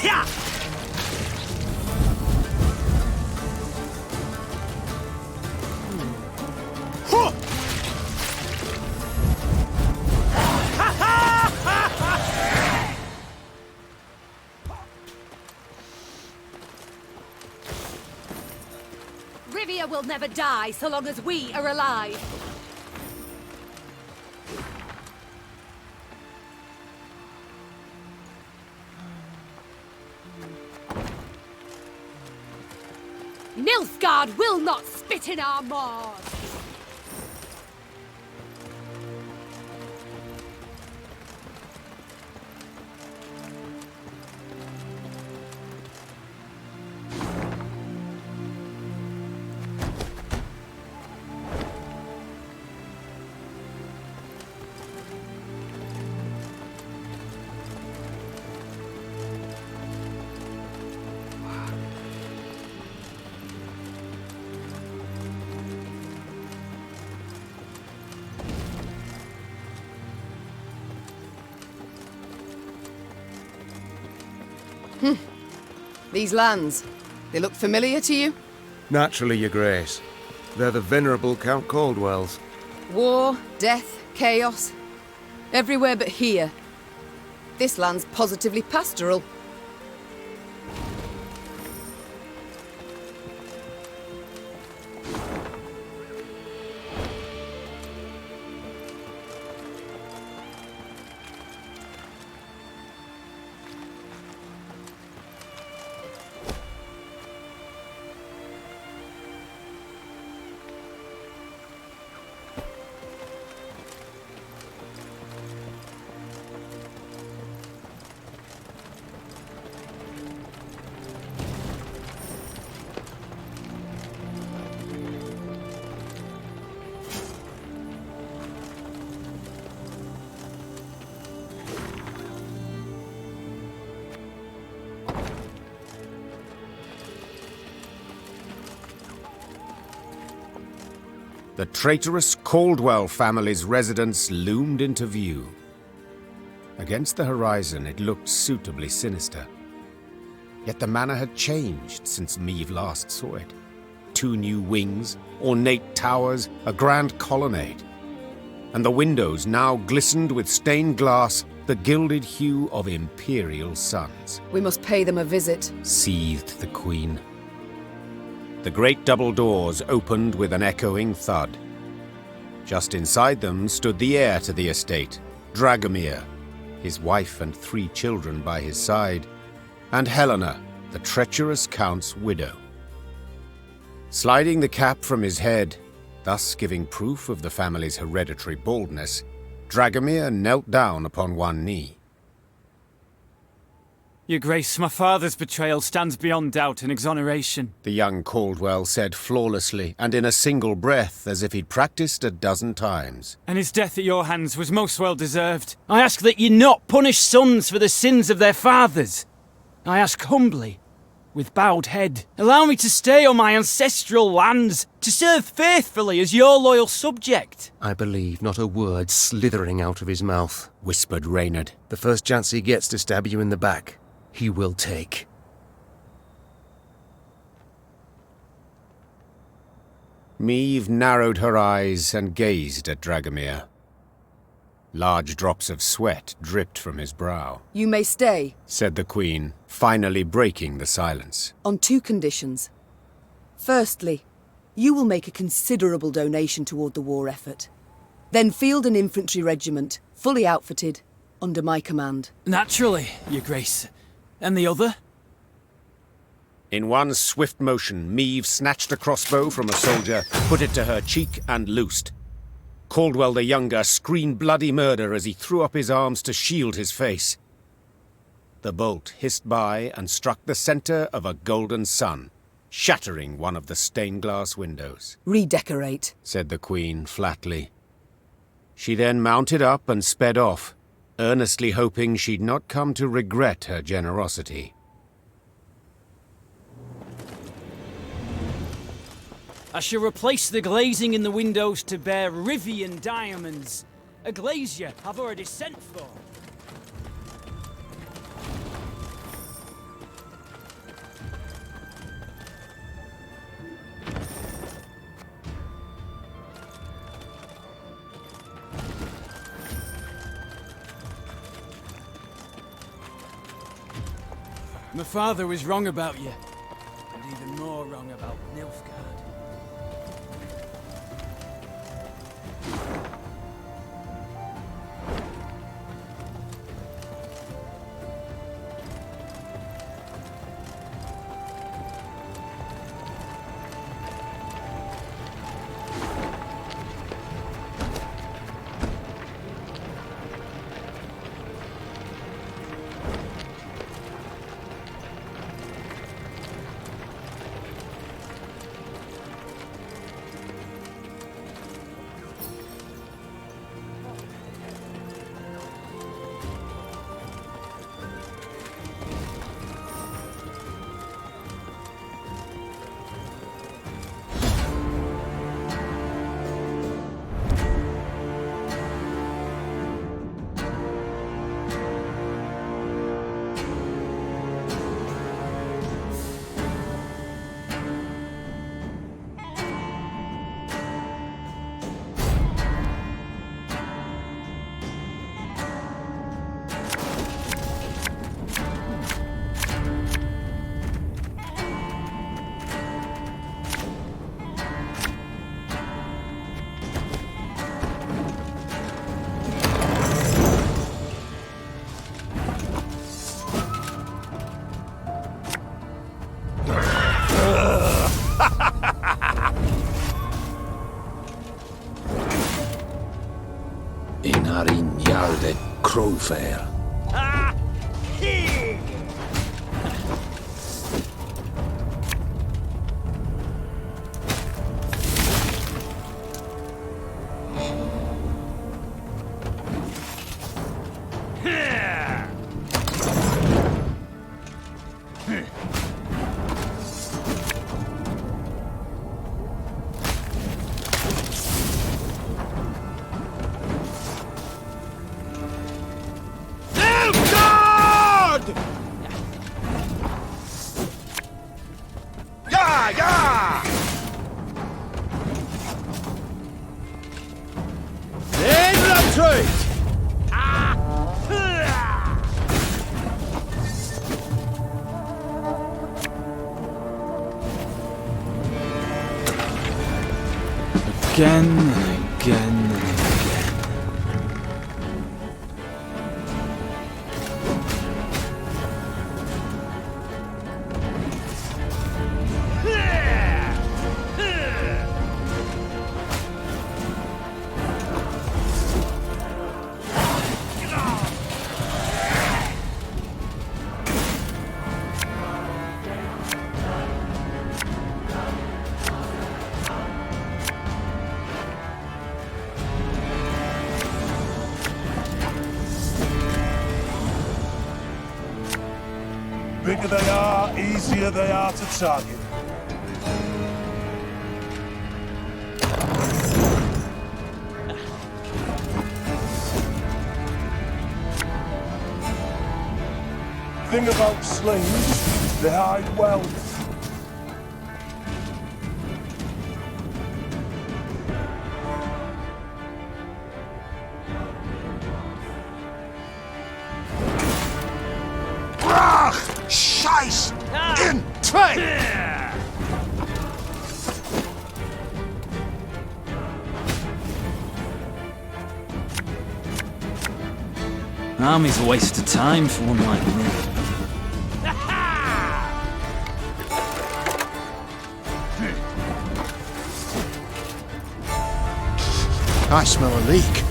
Yeah! Rivia will never die so long as we are alive. Nilfgaard will not spit in our maws! These lands, they look familiar to you? Naturally, Your Grace. They're the venerable Count Caldwell's. War, death, chaos. Everywhere but here. This land's positively pastoral. The traitorous Caldwell family's residence loomed into view. Against the horizon, it looked suitably sinister. Yet the manor had changed since Meve last saw it. 2 new wings, ornate towers, a grand colonnade. And the windows now glistened with stained glass, the gilded hue of imperial suns. We must pay them a visit, Seethed the Queen. The great double doors opened with an echoing thud. Just inside them stood the heir to the estate, Dragomir, his wife and 3 children by his side, and Helena, the treacherous Count's widow. Sliding the cap from his head, thus giving proof of the family's hereditary baldness, Dragomir knelt down upon one knee. Your Grace, my father's betrayal stands beyond doubt and exoneration. The young Caldwell said flawlessly, and in a single breath, as if he'd practiced a dozen times. And his death at your hands was most well deserved. I ask that ye not punish sons for the sins of their fathers. I ask humbly, with bowed head, allow me to stay on my ancestral lands, to serve faithfully as your loyal subject. I believe not a word slithering out of his mouth, whispered Reynard. The first chance he gets to stab you in the back, he will take. Meve narrowed her eyes and gazed at Dragomir. Large drops of sweat dripped from his brow. You may stay, said the Queen, finally breaking the silence. On 2 conditions. Firstly, you will make a considerable donation toward the war effort. Then field an infantry regiment, fully outfitted, under my command. Naturally, Your Grace. And the other? In one swift motion, Meve snatched a crossbow from a soldier, put it to her cheek, and loosed. Caldwell the Younger screamed bloody murder as he threw up his arms to shield his face. The bolt hissed by and struck the center of a golden sun, shattering one of the stained glass windows. Redecorate, said the Queen flatly. She then mounted up and sped off, earnestly hoping she'd not come to regret her generosity. I shall replace the glazing in the windows to bear Rivian diamonds, a glazier I've already sent for. My father was wrong about you, and even more wrong about Nilfgaard. Inarin Jarde Crowfair. Again and again and again. Bigger they are, easier they are to target. Thing about slings, they hide well. Scheiß! In Train! Army's a waste of time for one like me. I smell a leak.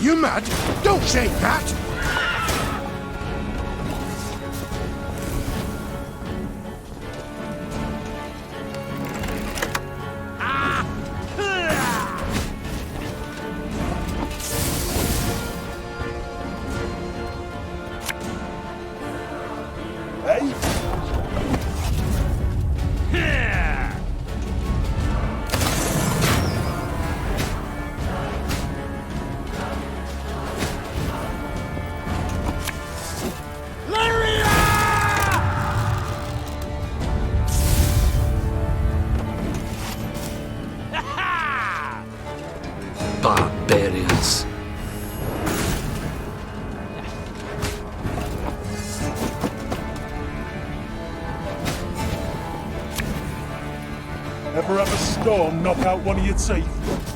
You mad? Don't say that! ever have a storm knock out one of your teeth?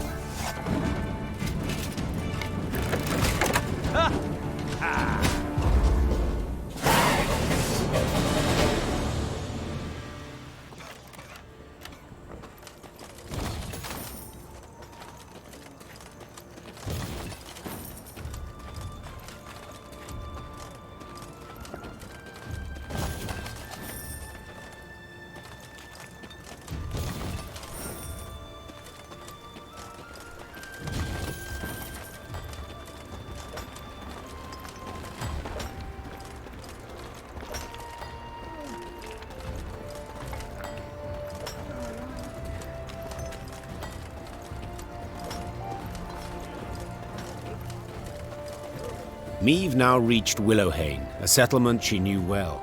Meve now reached Willowhain, a settlement she knew well,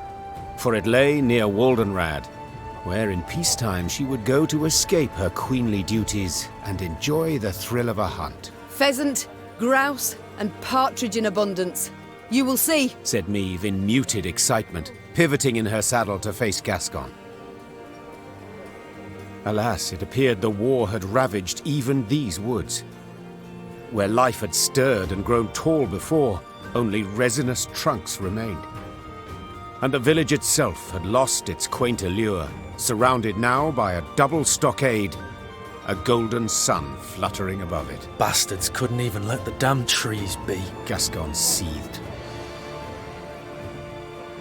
for it lay near Waldenrad, where in peacetime she would go to escape her queenly duties and enjoy the thrill of a hunt. Pheasant, grouse, and partridge in abundance. You will see, said Meve in muted excitement, pivoting in her saddle to face Gascon. Alas, it appeared the war had ravaged even these woods. Where life had stirred and grown tall before, only resinous trunks remained. And the village itself had lost its quaint allure, surrounded now by a double stockade, a golden sun fluttering above it. Bastards couldn't even let the damn trees be. Gascon seethed.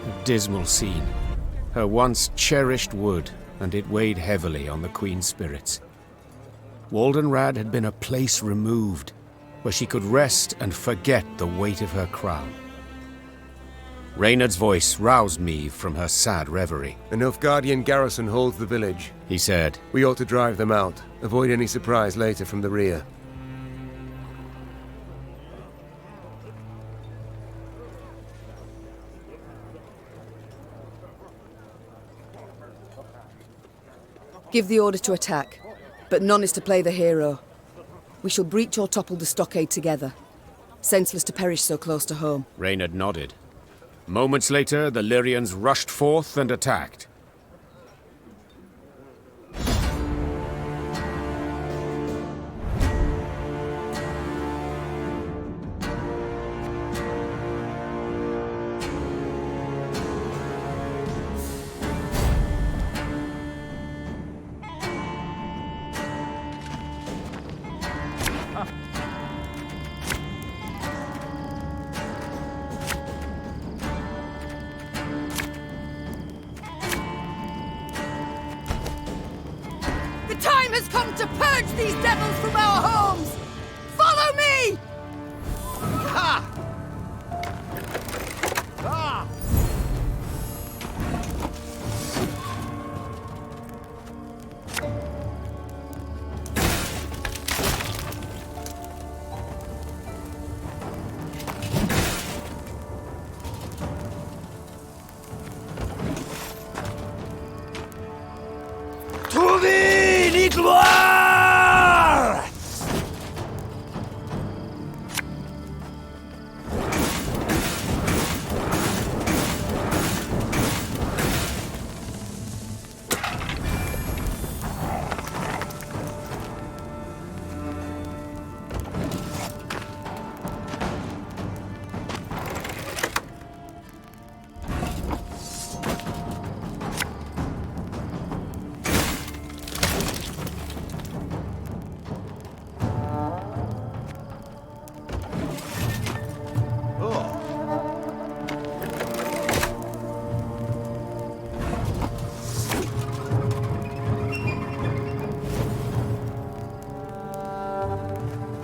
A dismal scene. Her once cherished wood, and it weighed heavily on the Queen's spirits. Waldenrad had been a place removed, where she could rest and forget the weight of her crown. Reynard's voice roused Meve from her sad reverie. A Nilfgaardian garrison holds the village, he said. We ought to drive them out, avoid any surprise later from the rear. give the order to attack, but none is to play the hero. We shall breach or topple the stockade together. Senseless to perish so close to home. Reynard nodded. Moments later, the Lyrians rushed forth and attacked. The time has come to purge these devils from our homes! Follow me! Ha! Ah! Trouver les gloires!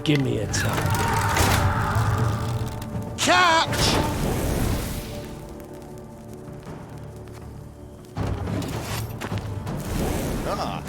Give me a time. Catch! Ah.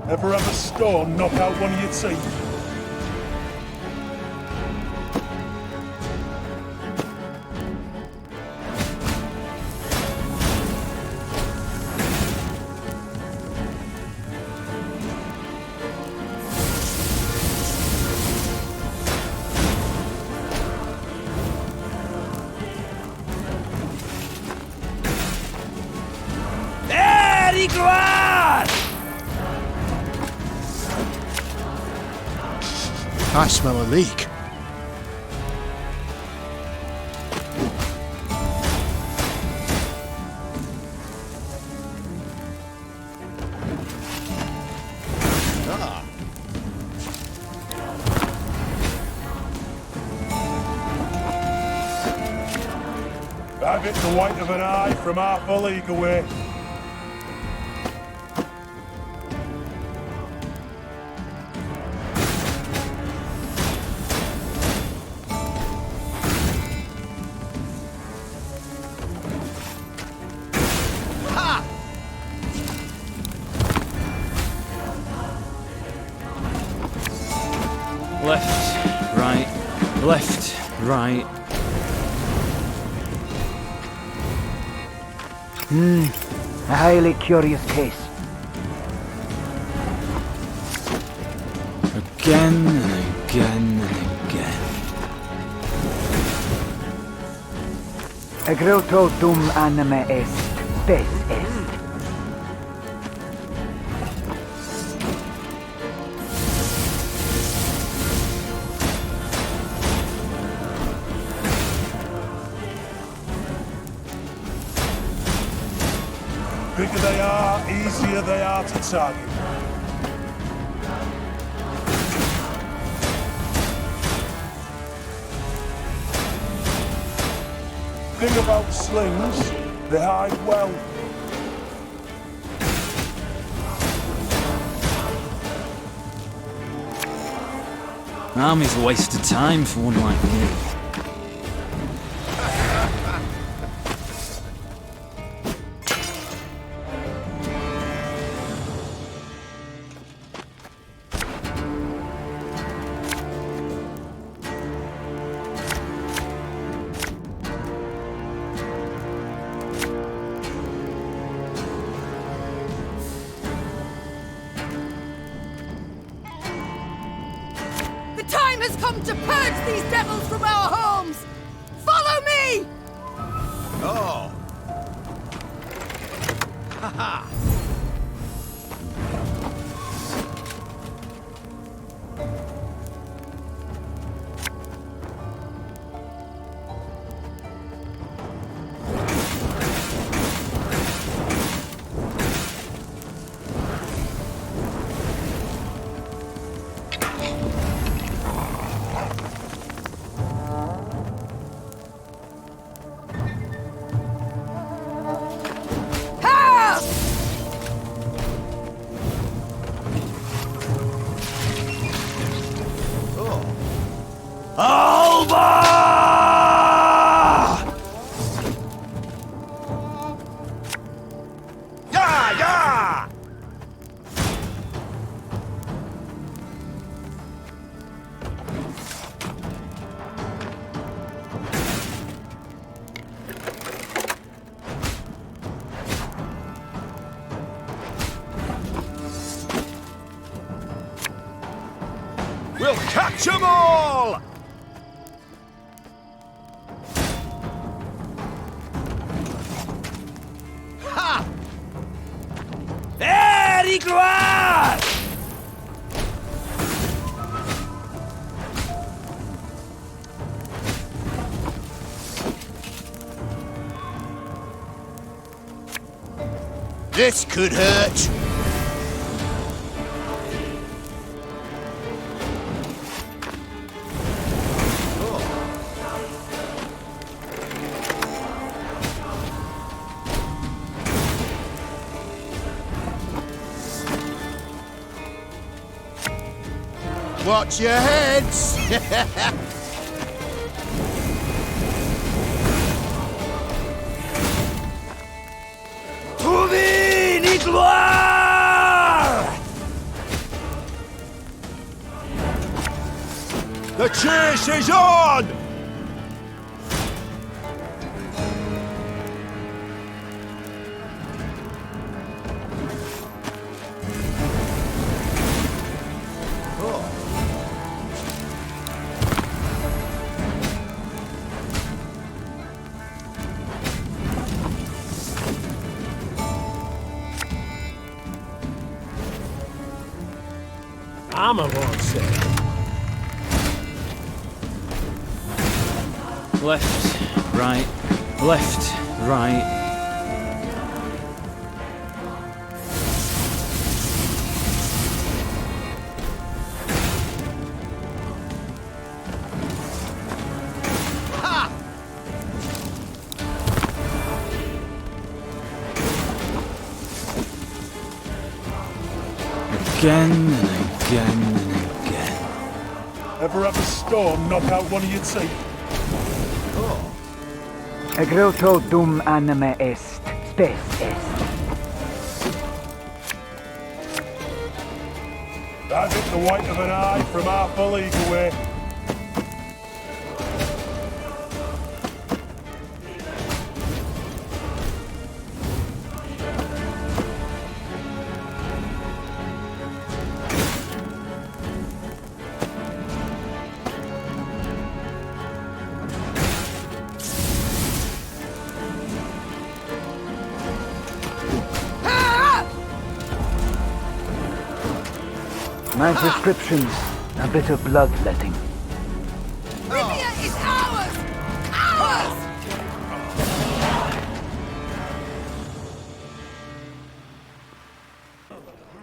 Ever have a stone knock out one of your teeth? I smell a leak. I've hit the white of an eye from half a league away. Left, right, left, right. A highly curious case. Again and again and again. Egreto dum anima est, spes est. Bigger they are, easier they are to target. Thing about slings, they hide well. Army's a waste of time for one like me. The time has come to purge these devils from our homes! Follow me! Oh. Haha. We'll catch 'em all! Ha! Very gloire! This could hurt. Watch your heads! Trouvé ni gloire! chase is on! Armor won't say. Left, right, left, right. Again and again and again. Ever have a storm knock out one of your teeth? Egroto dum anime est, spes est. That hit the white of an eye from half a league away. My prescription, a bit of bloodletting. Rivia is ours! Ours!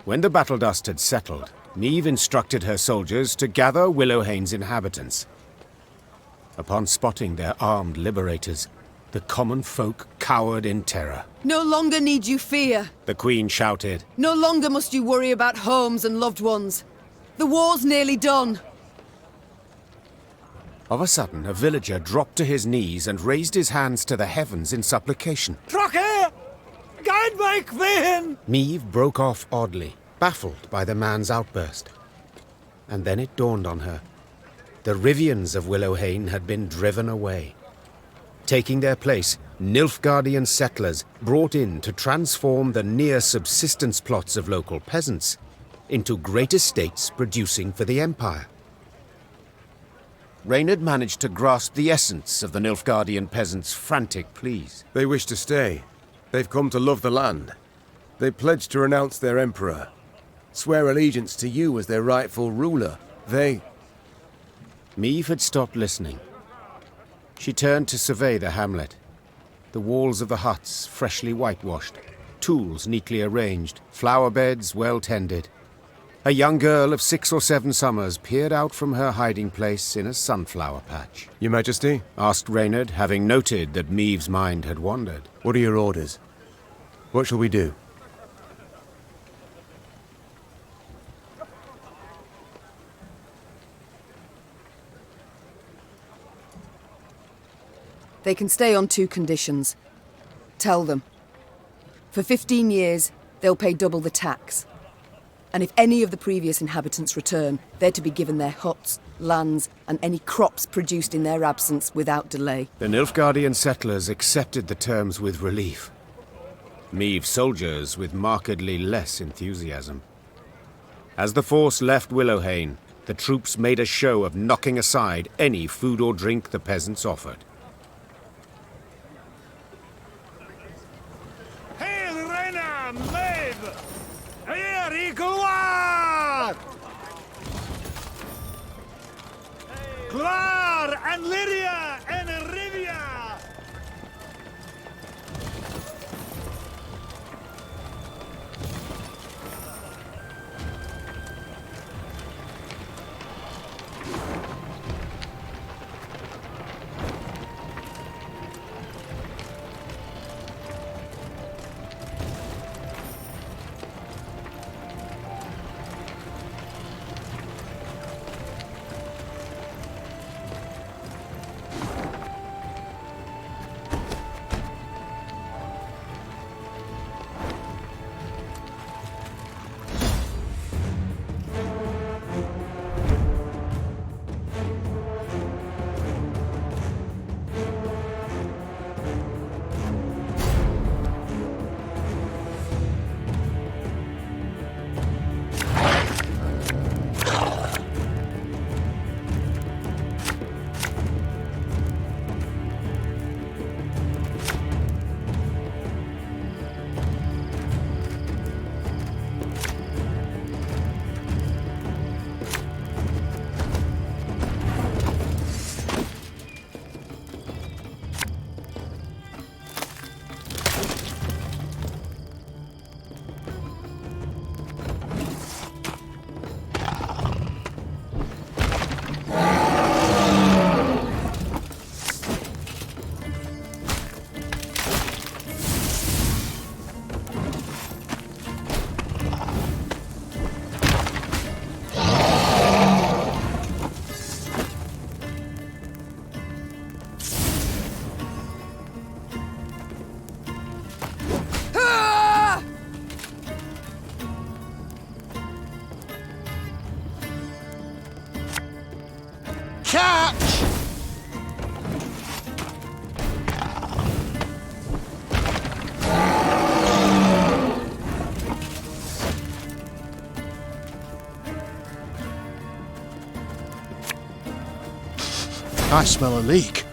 When the battle dust had settled, Niamh instructed her soldiers to gather Willowhane's inhabitants. Upon spotting their armed liberators, the common folk cowered in terror. No longer need you fear. The Queen shouted, No longer must you worry about homes and loved ones. The war's nearly done. Of a sudden, a villager dropped to his knees and raised his hands to the heavens in supplication. Trache! Guide my queen! Niamh broke off oddly, baffled by the man's outburst. And then it dawned on her. The Rivians of Willowhane had been driven away. Taking their place, Nilfgaardian settlers brought in to transform the near-subsistence plots of local peasants into great estates producing for the Empire. Reynard managed to grasp the essence of the Nilfgaardian peasants' frantic pleas. They wish to stay. They've come to love the land. They pledged to renounce their emperor, swear allegiance to you as their rightful ruler. Niamh had stopped listening. She turned to survey the hamlet. The walls of the huts freshly whitewashed, tools neatly arranged, flower beds well tended. A young girl of 6 or 7 summers peered out from her hiding place in a sunflower patch. Your Majesty? Asked Reynard, having noted that Niamh's mind had wandered. What are your orders? What shall we do? They can stay on 2 conditions. Tell them. For 15 years, they'll pay double the tax. And if any of the previous inhabitants return, they're to be given their huts, lands, and any crops produced in their absence without delay. The Nilfgaardian settlers accepted the terms with relief. Niamh's soldiers with markedly less enthusiasm. As the force left Willowhane, the troops made a show of knocking aside any food or drink the peasants offered. Hail Reina, Maeve! Here he gloire! Gloire and Lyria and Rivia! I smell a leak.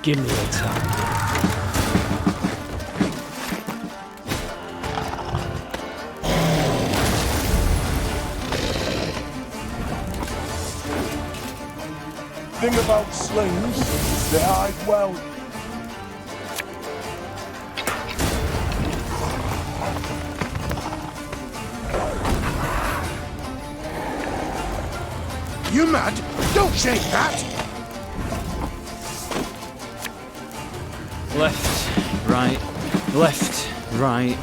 Give me a tap. Thing about slings, they hide well. You mad? Don't shake that! Left, right, left, right.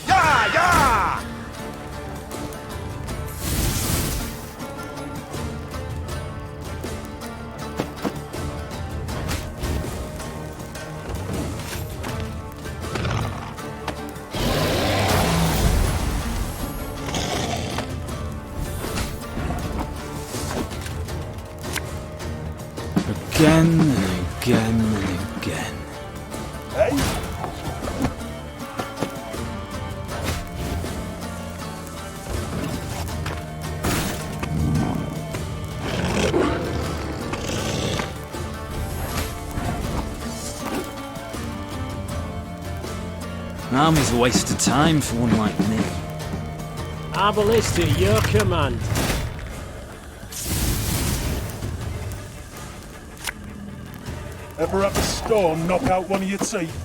Yeah, yeah! Again and again and again. Hey? An army's a waste of time for one like me. Arbalist at your command. Ever have a stone knock out one of your teeth?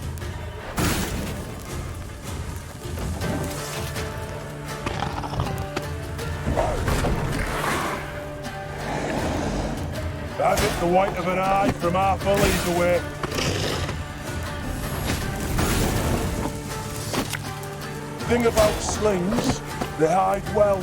I've hit the white of an eye from half a league away. Thing about slings, they hide well.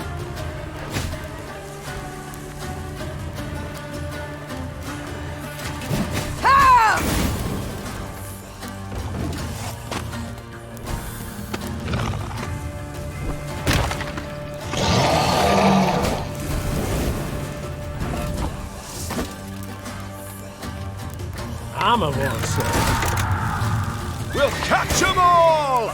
Armor won't sir. We'll catch 'em all!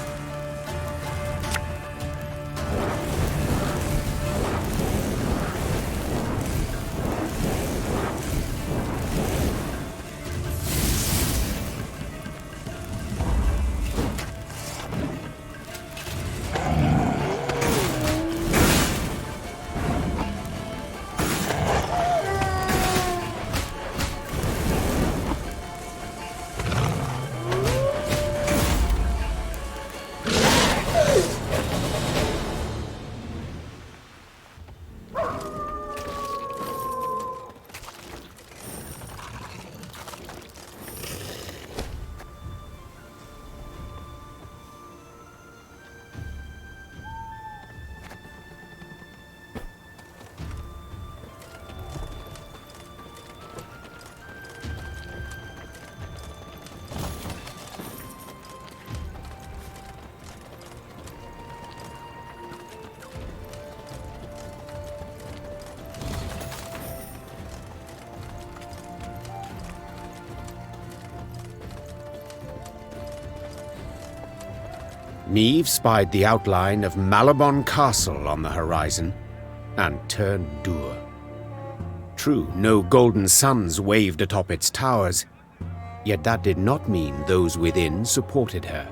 Niamh spied the outline of Malabon Castle on the horizon and turned Dur. True, no golden suns waved atop its towers, yet that did not mean those within supported her.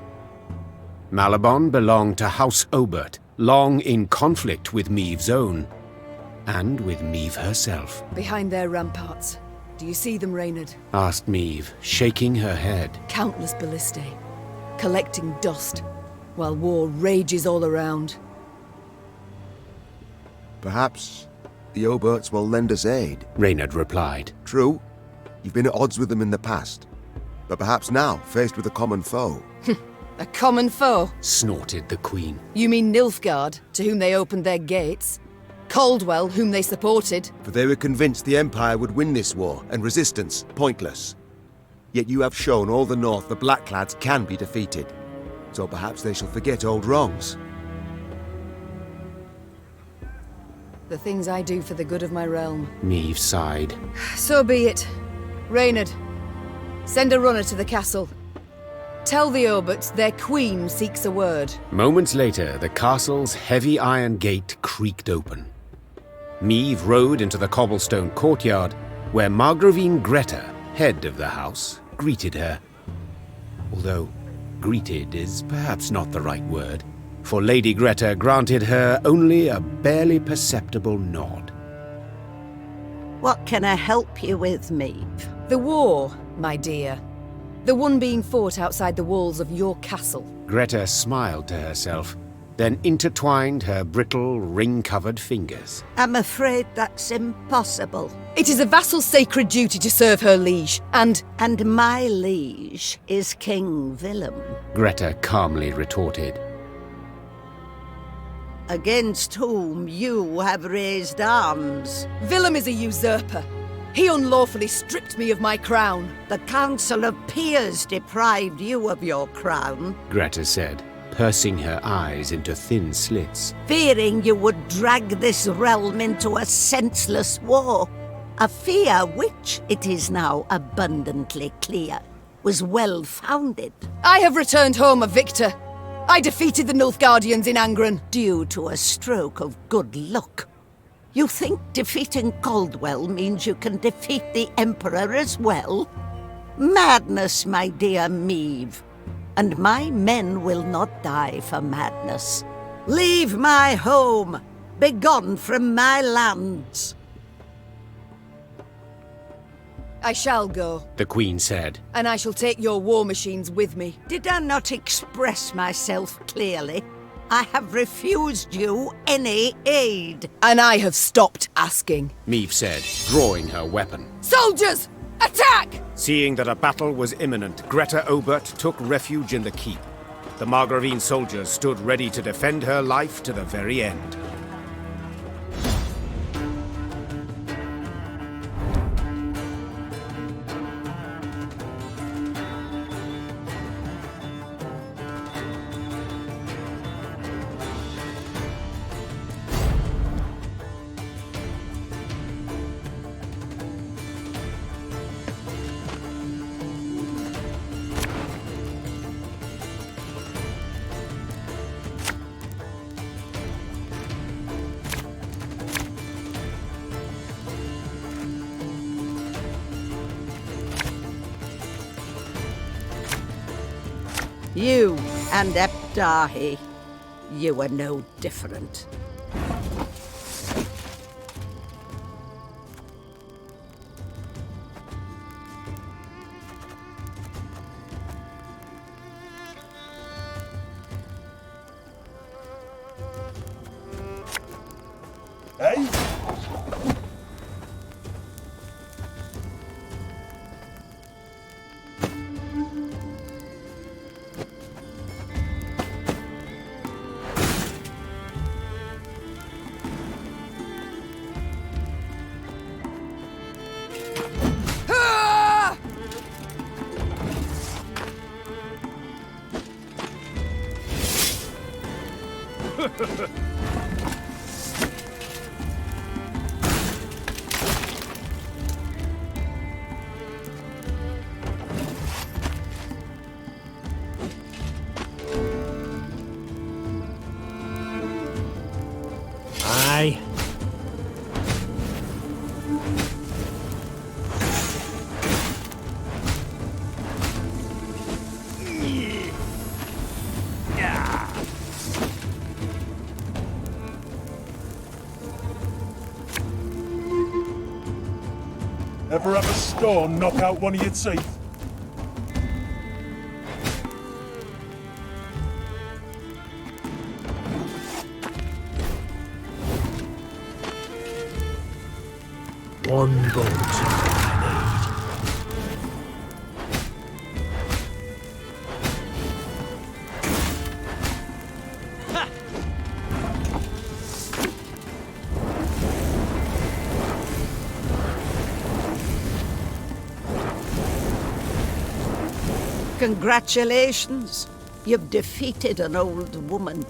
Malabon belonged to House Obert, long in conflict with Meave's own, and with Meav herself. Behind their ramparts. Do you see them, Reynard? Asked Meav, shaking her head. Countless ballistae. collecting dust, while war rages all around. Perhaps the Oberts will lend us aid, Reynard replied. True, you've been at odds with them in the past. But perhaps now, faced with a common foe. A common foe? Snorted the Queen. You mean Nilfgaard, to whom they opened their gates? Caldwell, whom they supported? For they were convinced the Empire would win this war, and resistance pointless. Yet you have shown all the North the Blackclads can be defeated. So perhaps they shall forget old wrongs. The things I do for the good of my realm. Meve sighed. So be it. Reynard, send a runner to the castle. Tell the Oberts their queen seeks a word. Moments later, the castle's heavy iron gate creaked open. Meve rode into the cobblestone courtyard, where Margravine Greta, head of the house, greeted her. Although greeted is perhaps not the right word, for Lady Greta granted her only a barely perceptible nod. What can I help you with, Meve? The war, my dear. The one being fought outside the walls of your castle. Greta smiled to herself, then intertwined her brittle, ring-covered fingers. I'm afraid that's impossible. It is a vassal's sacred duty to serve her liege, and my liege is King Willem. Greta calmly retorted. Against whom you have raised arms. Willem is a usurper. He unlawfully stripped me of my crown. The Council of Peers deprived you of your crown. Greta said, pursing her eyes into thin slits. Fearing you would drag this realm into a senseless war. A fear which, it is now abundantly clear, was well-founded. I have returned home a victor. I defeated the Nilfgaardians in Angren. Due to a stroke of good luck. You think defeating Caldwell means you can defeat the Emperor as well? Madness, my dear Meve. And my men will not die for madness. Leave my home! Begone from my lands! I shall go. The Queen said. And I shall take your war machines with me. Did I not express myself clearly? I have refused you any aid. And I have stopped asking. Meve said, drawing her weapon. Soldiers! Attack! Seeing that a battle was imminent, Greta Obert took refuge in the keep. The Margravine soldiers stood ready to defend her life to the very end. You and Epdahi, you are no different. Hey? Aye. Ever have a stone knock out one of your teeth? One bolt I Congratulations. You've defeated an old woman.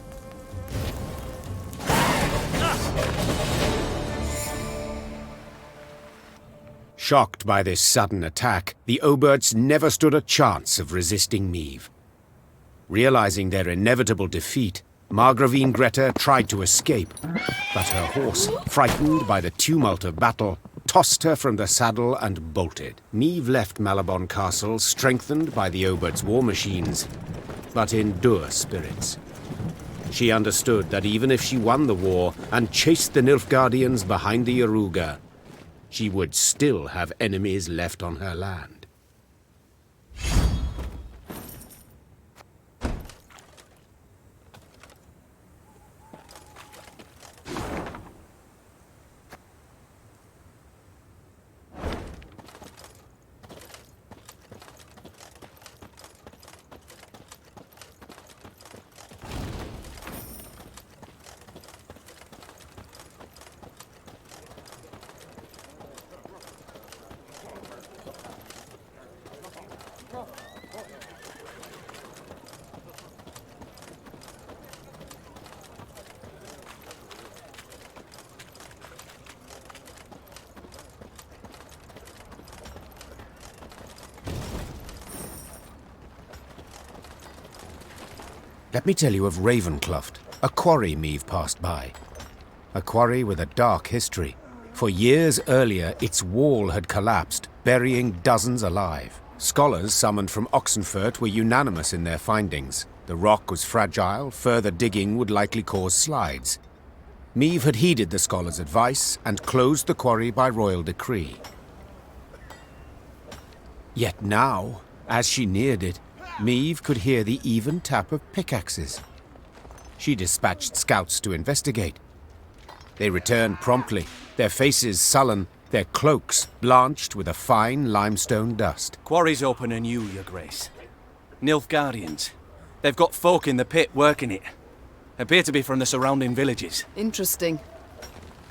Shocked by this sudden attack, the Oberts never stood a chance of resisting Meve. Realizing their inevitable defeat, Margravine Greta tried to escape, but her horse, frightened by the tumult of battle, tossed her from the saddle and bolted. Meve left Malabon Castle strengthened by the Oberts' war machines, but in dour spirits. She understood that even if she won the war and chased the Nilfgaardians behind the Yaruga, she would still have enemies left on her land. Let me tell you of Ravencloft, a quarry Meve passed by. A quarry with a dark history. For years earlier, its wall had collapsed, burying dozens alive. Scholars summoned from Oxenfurt were unanimous in their findings. The rock was fragile, further digging would likely cause slides. Meve had heeded the scholars' advice and closed the quarry by royal decree. Yet now, as she neared it, Meve could hear the even tap of pickaxes. She dispatched scouts to investigate. They returned promptly, their faces sullen, their cloaks blanched with a fine limestone dust. Quarry's open anew, Your Grace. Nilfgaardians. They've got folk in the pit working it. Appear to be from the surrounding villages. Interesting.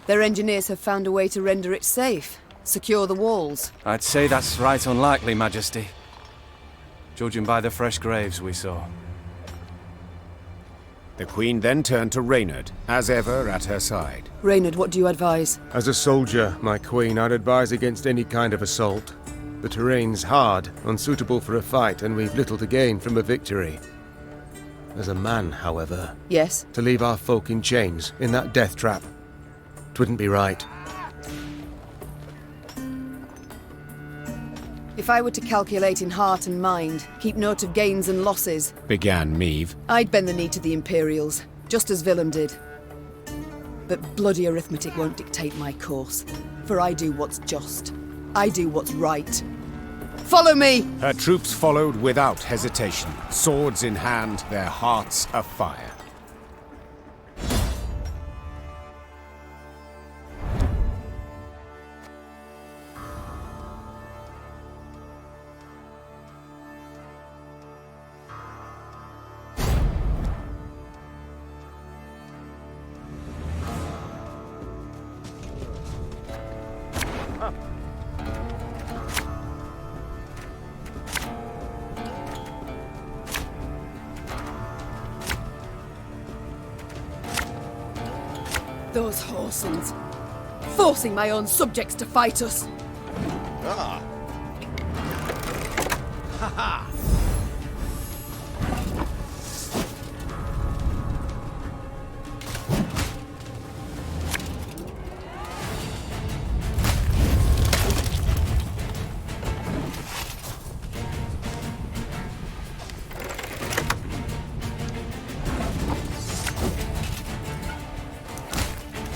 Their engineers have found a way to render it safe. Secure the walls. I'd say that's right unlikely, Majesty. Judging by the fresh graves we saw. The Queen then turned to Reynard, as ever at her side. Reynard, what do you advise? As a soldier, my Queen, I'd advise against any kind of assault. The terrain's hard, unsuitable for a fight, and we've little to gain from a victory. As a man, however... Yes? To leave our folk in chains, in that death trap. 'Twouldn't be right. If I were to calculate in heart and mind, keep note of gains and losses, Began Meve. I'd bend the knee to the Imperials, just as Willem did. But bloody arithmetic won't dictate my course, for I do what's just. I do what's right. Follow me! Her troops followed without hesitation, swords in hand, their hearts afire. Those whoresons. Forcing my own subjects to fight us. Ah. Ha ha.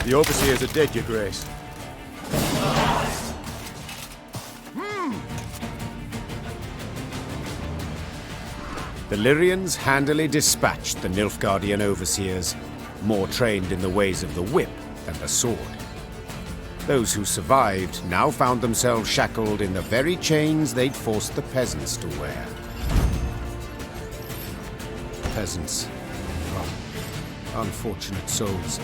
The overseers are dead, Your Grace. The Lyrians handily dispatched the Nilfgaardian overseers, more trained in the ways of the whip than the sword. Those who survived now found themselves shackled in the very chains they'd forced the peasants to wear. Peasants. Oh, unfortunate souls.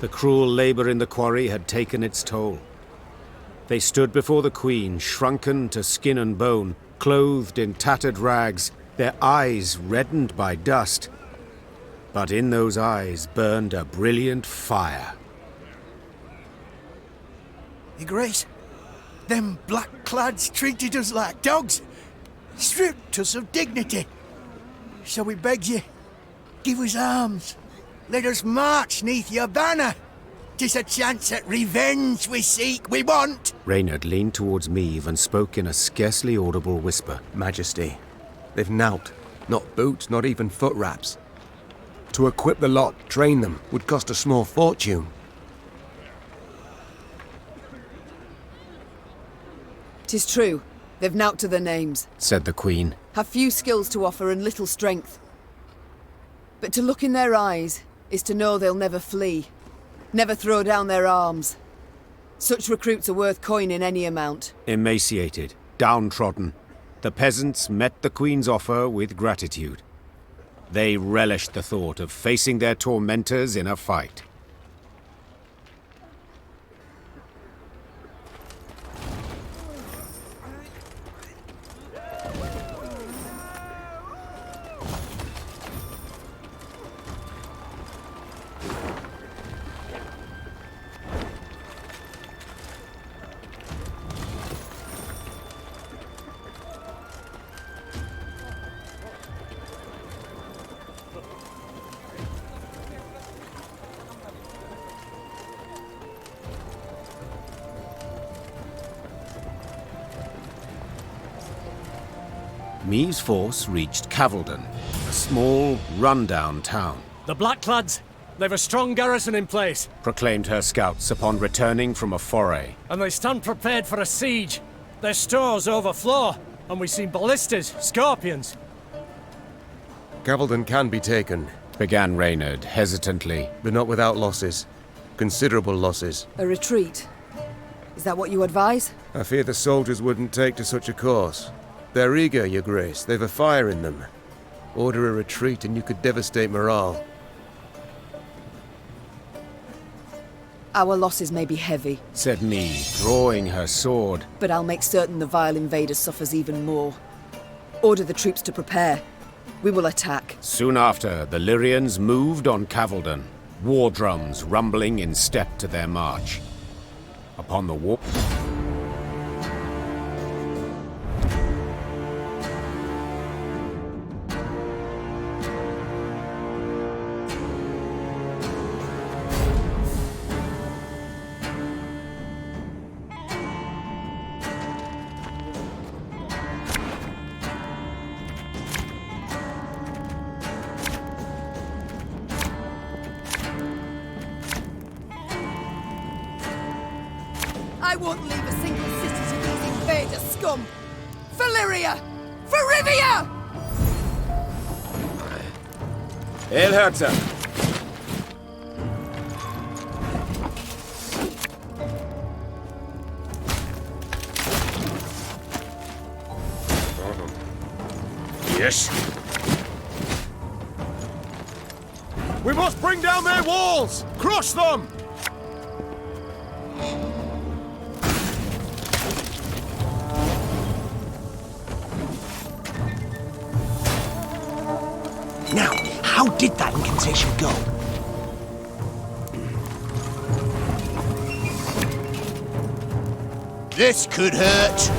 The cruel labor in the quarry had taken its toll. They stood before the Queen, shrunken to skin and bone, clothed in tattered rags, their eyes reddened by dust. But in those eyes burned a brilliant fire. Your Grace, them black-clads treated us like dogs, stripped us of dignity. So we beg you, give us arms, let us march neath your banner. 'Tis a chance at revenge we seek, we want. Reynard leaned towards Meave and spoke in a scarcely audible whisper. Majesty, they've nowt. Not boots, not even foot wraps. To equip the lot, train them, would cost a small fortune. 'Tis true. They've nowt to their names, said the Queen. have few skills to offer and little strength. But to look in their eyes is to know they'll never flee, never throw down their arms. Such recruits are worth coin in any amount. Emaciated, downtrodden, the peasants met the Queen's offer with gratitude. They relished the thought of facing their tormentors in a fight. Meave's force reached Cavaldon, a small, run-down town. The Blackclads, they've a strong garrison in place, Proclaimed her scouts upon returning from a foray. and they stand prepared for a siege. Their stores overflow, and we've seen ballistas, scorpions. Cavaldon can be taken, began Reynard hesitantly. but not without losses. Considerable losses. A retreat. Is that what you advise? I fear the soldiers wouldn't take to such a course. They're eager, Your Grace. They've a fire in them. Order a retreat and you could devastate morale. Our losses may be heavy, said Meave, drawing her sword. but I'll make certain the vile invader suffers even more. Order the troops to prepare. We will attack. Soon after, the Lyrians moved on Cavaldon, war drums rumbling in step to their march. Upon the war... I won't leave a single city to these invader scum! For Lyria! For Rivia! Eilherzer! Yes? We must bring down their walls! Crush them! Now, how did that incantation go? This could hurt.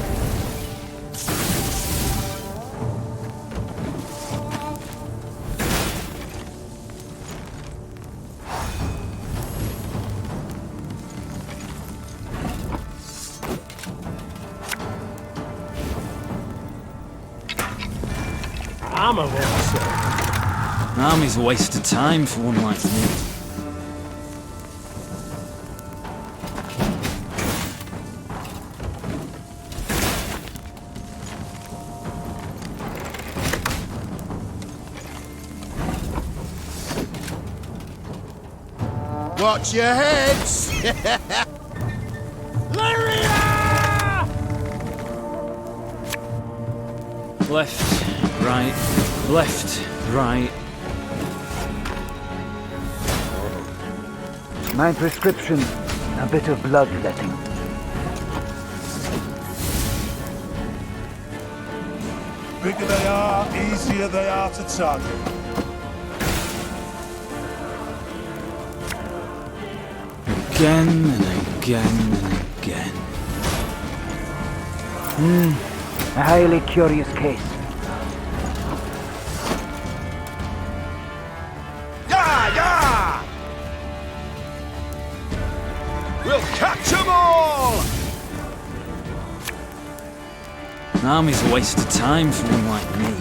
I'm a monster. Army's a waste of time for one like me. Watch your heads! Left, right, left, right. My prescription, a bit of bloodletting. Bigger they are, easier they are to target. Again and again and again. A highly curious case. Yeah! We'll catch them all! An army's a waste of time for one like me.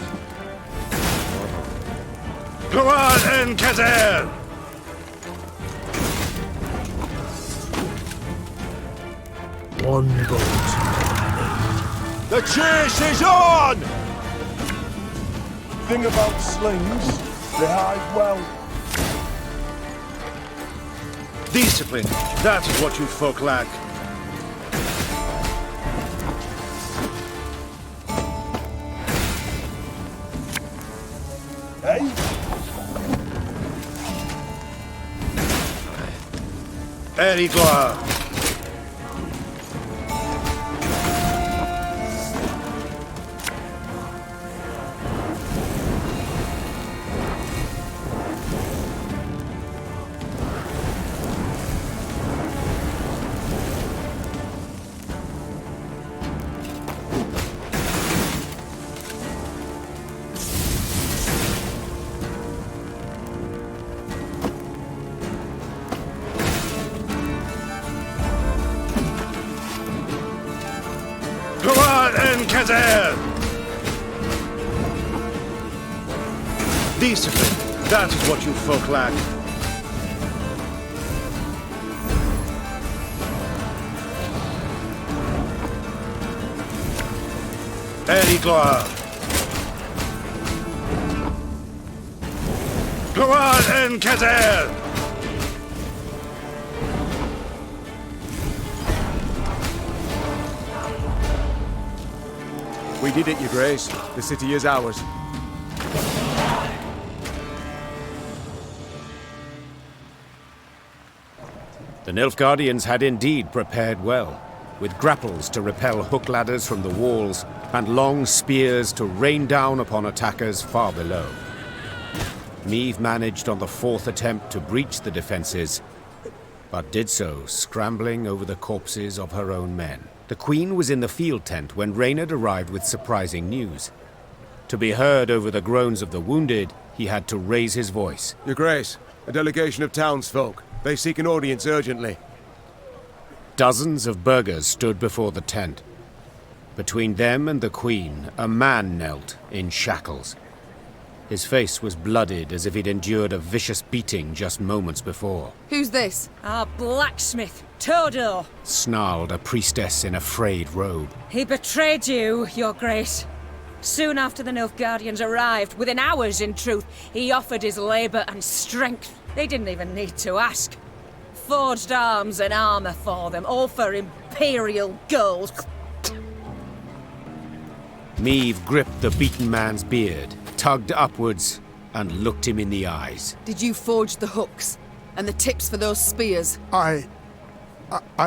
Go on, Encazer! One boat. The chase is on! Thing about slings, they hide well. Discipline, that is what you folk lack. Hey? Erigloire. Discipline, that is what you folk lack. Erigloire. Go on, Encazer! We did it, Your Grace. The city is ours. The Nilfgaardians had indeed prepared well, with grapples to repel hook ladders from the walls and long spears to rain down upon attackers far below. Niamh managed on the fourth attempt to breach the defences, but did so scrambling over the corpses of her own men. The Queen was in the field tent when Reynard arrived with surprising news. To be heard over the groans of the wounded, he had to raise his voice. Your Grace, a delegation of townsfolk. They seek an audience urgently. Dozens of burghers stood before the tent. Between them and the Queen, a man knelt in shackles. His face was blooded as if he'd endured a vicious beating just moments before. Who's this? Our blacksmith, Todor. Snarled a priestess in a frayed robe. He betrayed you, Your Grace. Soon after the Nilfgaardians arrived, within hours in truth, he offered his labour and strength. They didn't even need to ask. Forged arms and armour for them, all for imperial gold. Niamh gripped the beaten man's beard, tugged upwards, and looked him in the eyes. Did you forge the hooks and the tips for those spears? I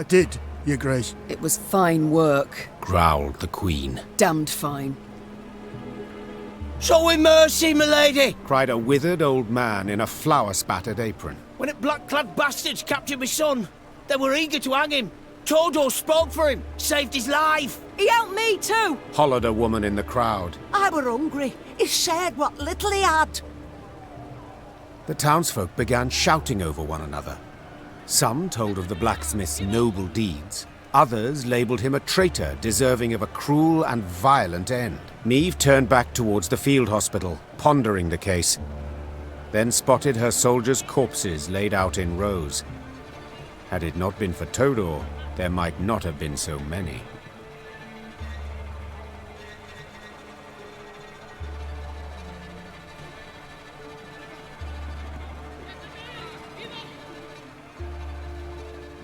did, Your Grace. It was fine work. Growled the Queen. Damned fine. Show him mercy, milady! Cried a withered old man in a flour-spattered apron. When the black-clad bastards captured my son, they were eager to hang him. Todor spoke for him, saved his life. He helped me too. Hollered a woman in the crowd. I were hungry. He shared what little he had. The townsfolk began shouting over one another. Some told of the blacksmith's noble deeds. Others labelled him a traitor deserving of a cruel and violent end. Niamh turned back towards the field hospital, pondering the case, then spotted her soldiers' corpses laid out in rows. Had it not been for Todor, there might not have been so many.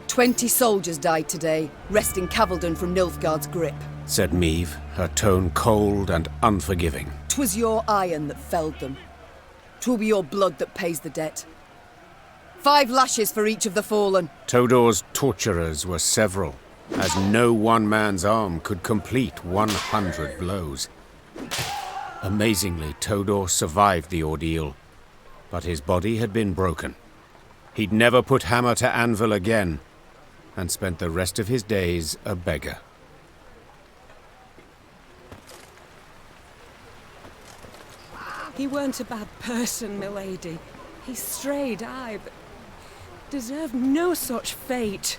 "20 soldiers died today, wresting Cavaldon from Nilfgaard's grip. said Meve, her tone cold and unforgiving. 'Twas your iron that felled them. 'Twill be your blood that pays the debt. 5 lashes for each of the fallen. Todor's torturers were several, as no one man's arm could complete 100 blows. Amazingly, Todor survived the ordeal, but his body had been broken. He'd never put hammer to anvil again, and spent the rest of his days a beggar. He weren't a bad person, milady. He strayed, aye, but deserved no such fate.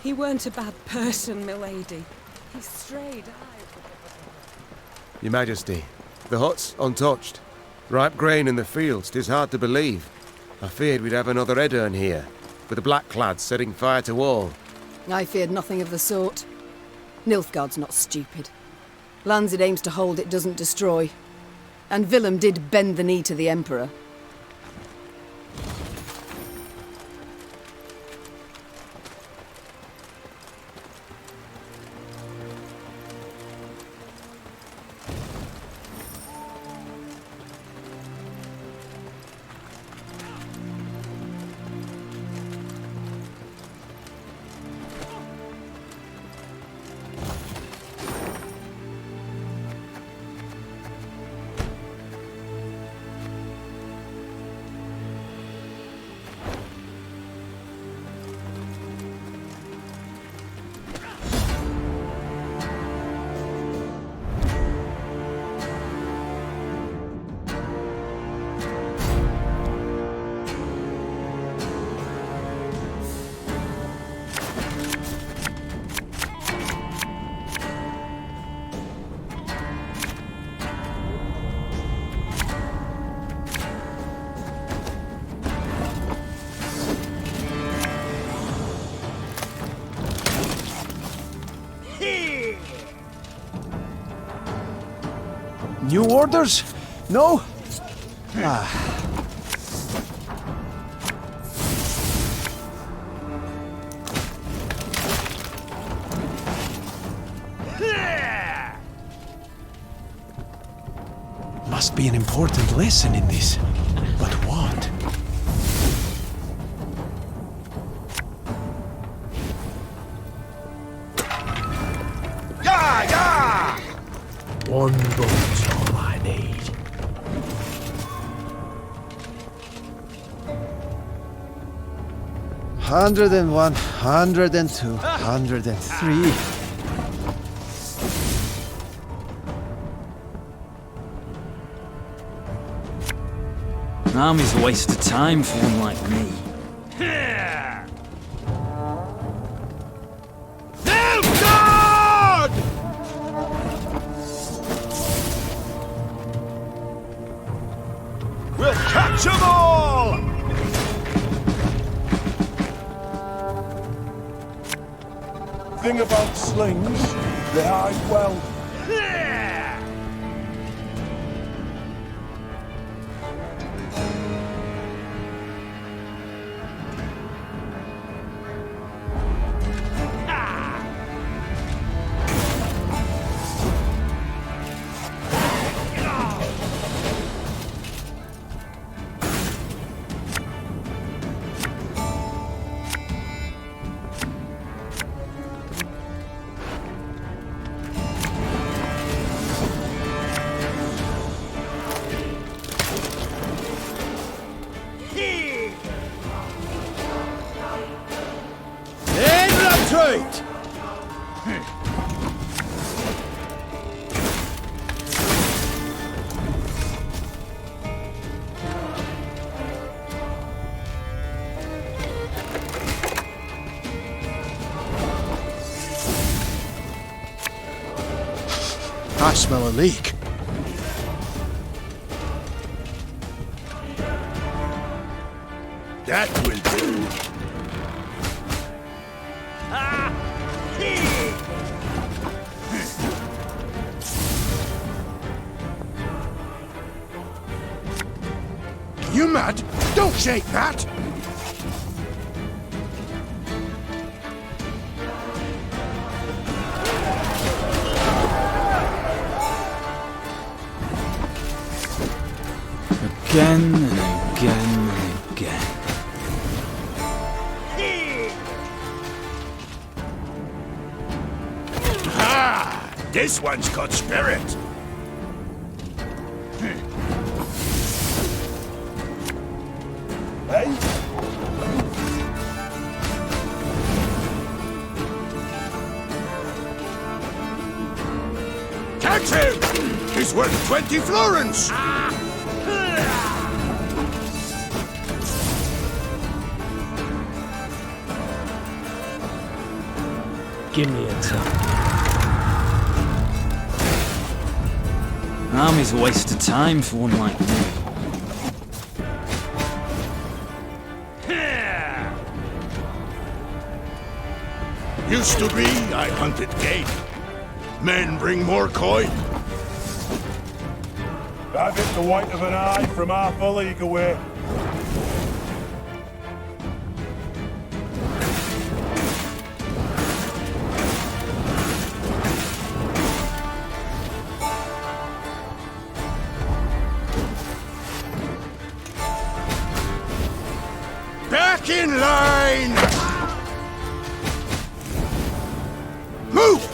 He weren't a bad person, milady. He strayed, aye. Your Majesty, the hut's untouched. Ripe grain in the fields, 'tis hard to believe. I feared we'd have another Edirn here, with the Blackclads setting fire to all. I feared nothing of the sort. Nilfgaard's not stupid. Lands it aims to hold, it doesn't destroy. And Willem did bend the knee to the Emperor. New orders? No? Ah. Must be an important lesson in this. But what? One boat's all I need. Hundred and 1, 102, 103. Army's a waste of time for one like me. We'll catch 'em all! Thing about slings, they hide well. Retreat! I smell a leak. You mad? Don't shake that! Again and again and again. Ah! This one's got spirit! Hey? Catch him! He's worth 20 florins! Give me a time. Army's a waste of time for one like me. Used to be, I hunted game. Men bring more coin. I've hit the white of an eye from half a league away. Back in line! Move!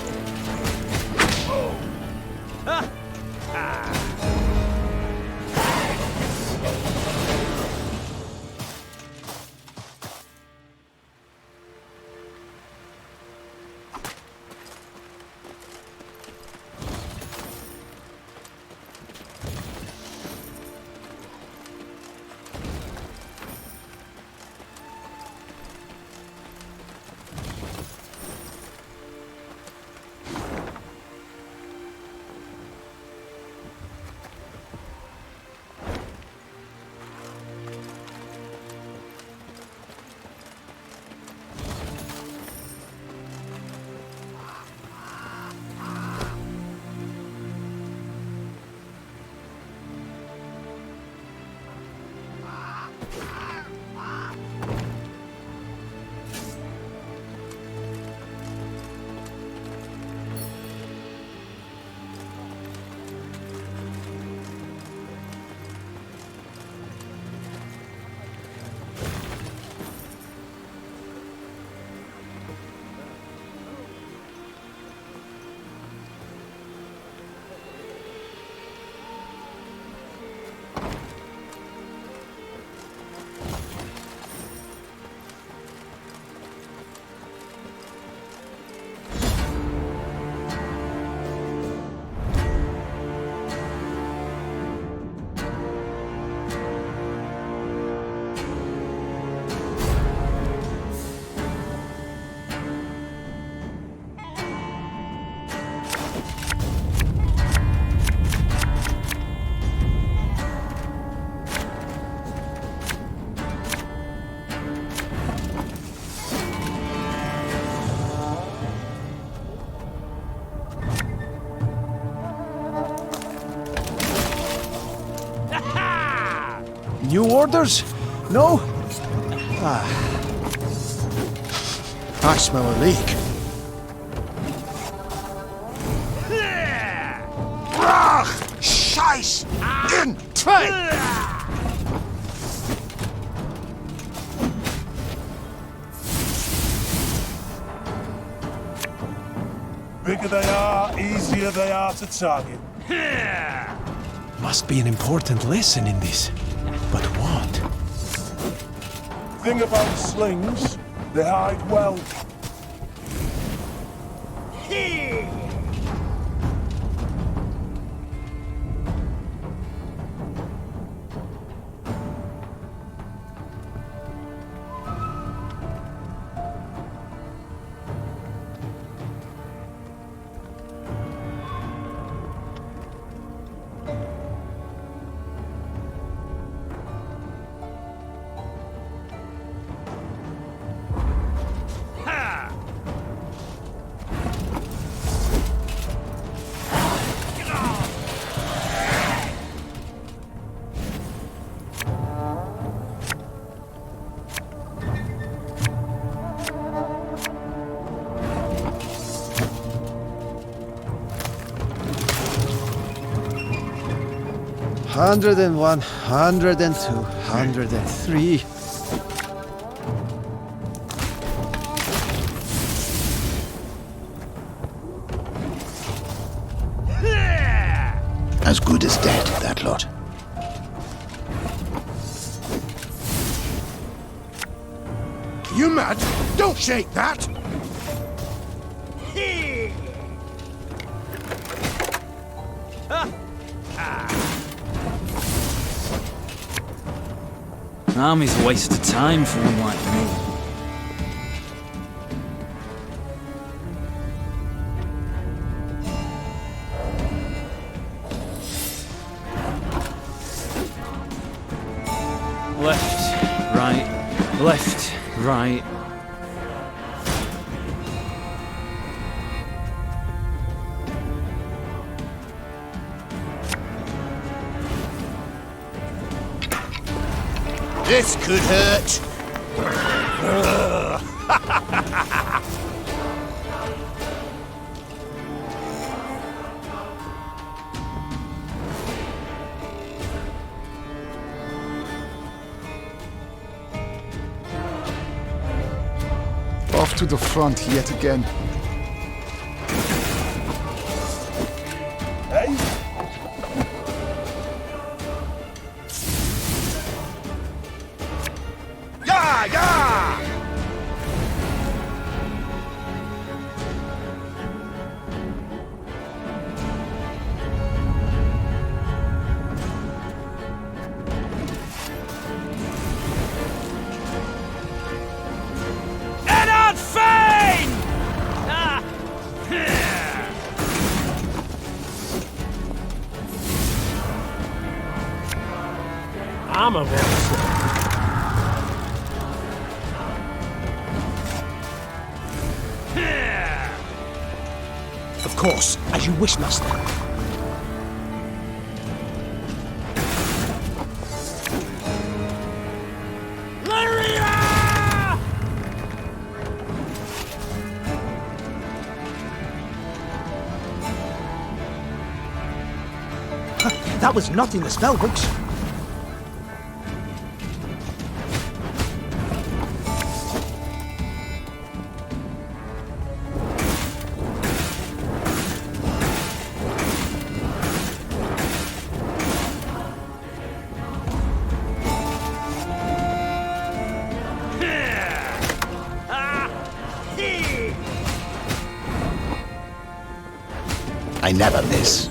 New orders? No? Ah. I smell a leak. Brach! Scheiß! In! Zwei! Bigger they are, easier they are to target. Must be an important lesson in this. But what? Thing about slings, they hide well. 101, 102, 103. As good as dead, that lot. You mad? Don't shake that! An army's a waste of time for one like me. Left, right, left, right. This could hurt. Off to the front yet again. Hey? Yeah, yeah! Ennard Fane! Ah! I'm a monster. Of course, as you wish, master. That was not in the spellbooks. I never miss.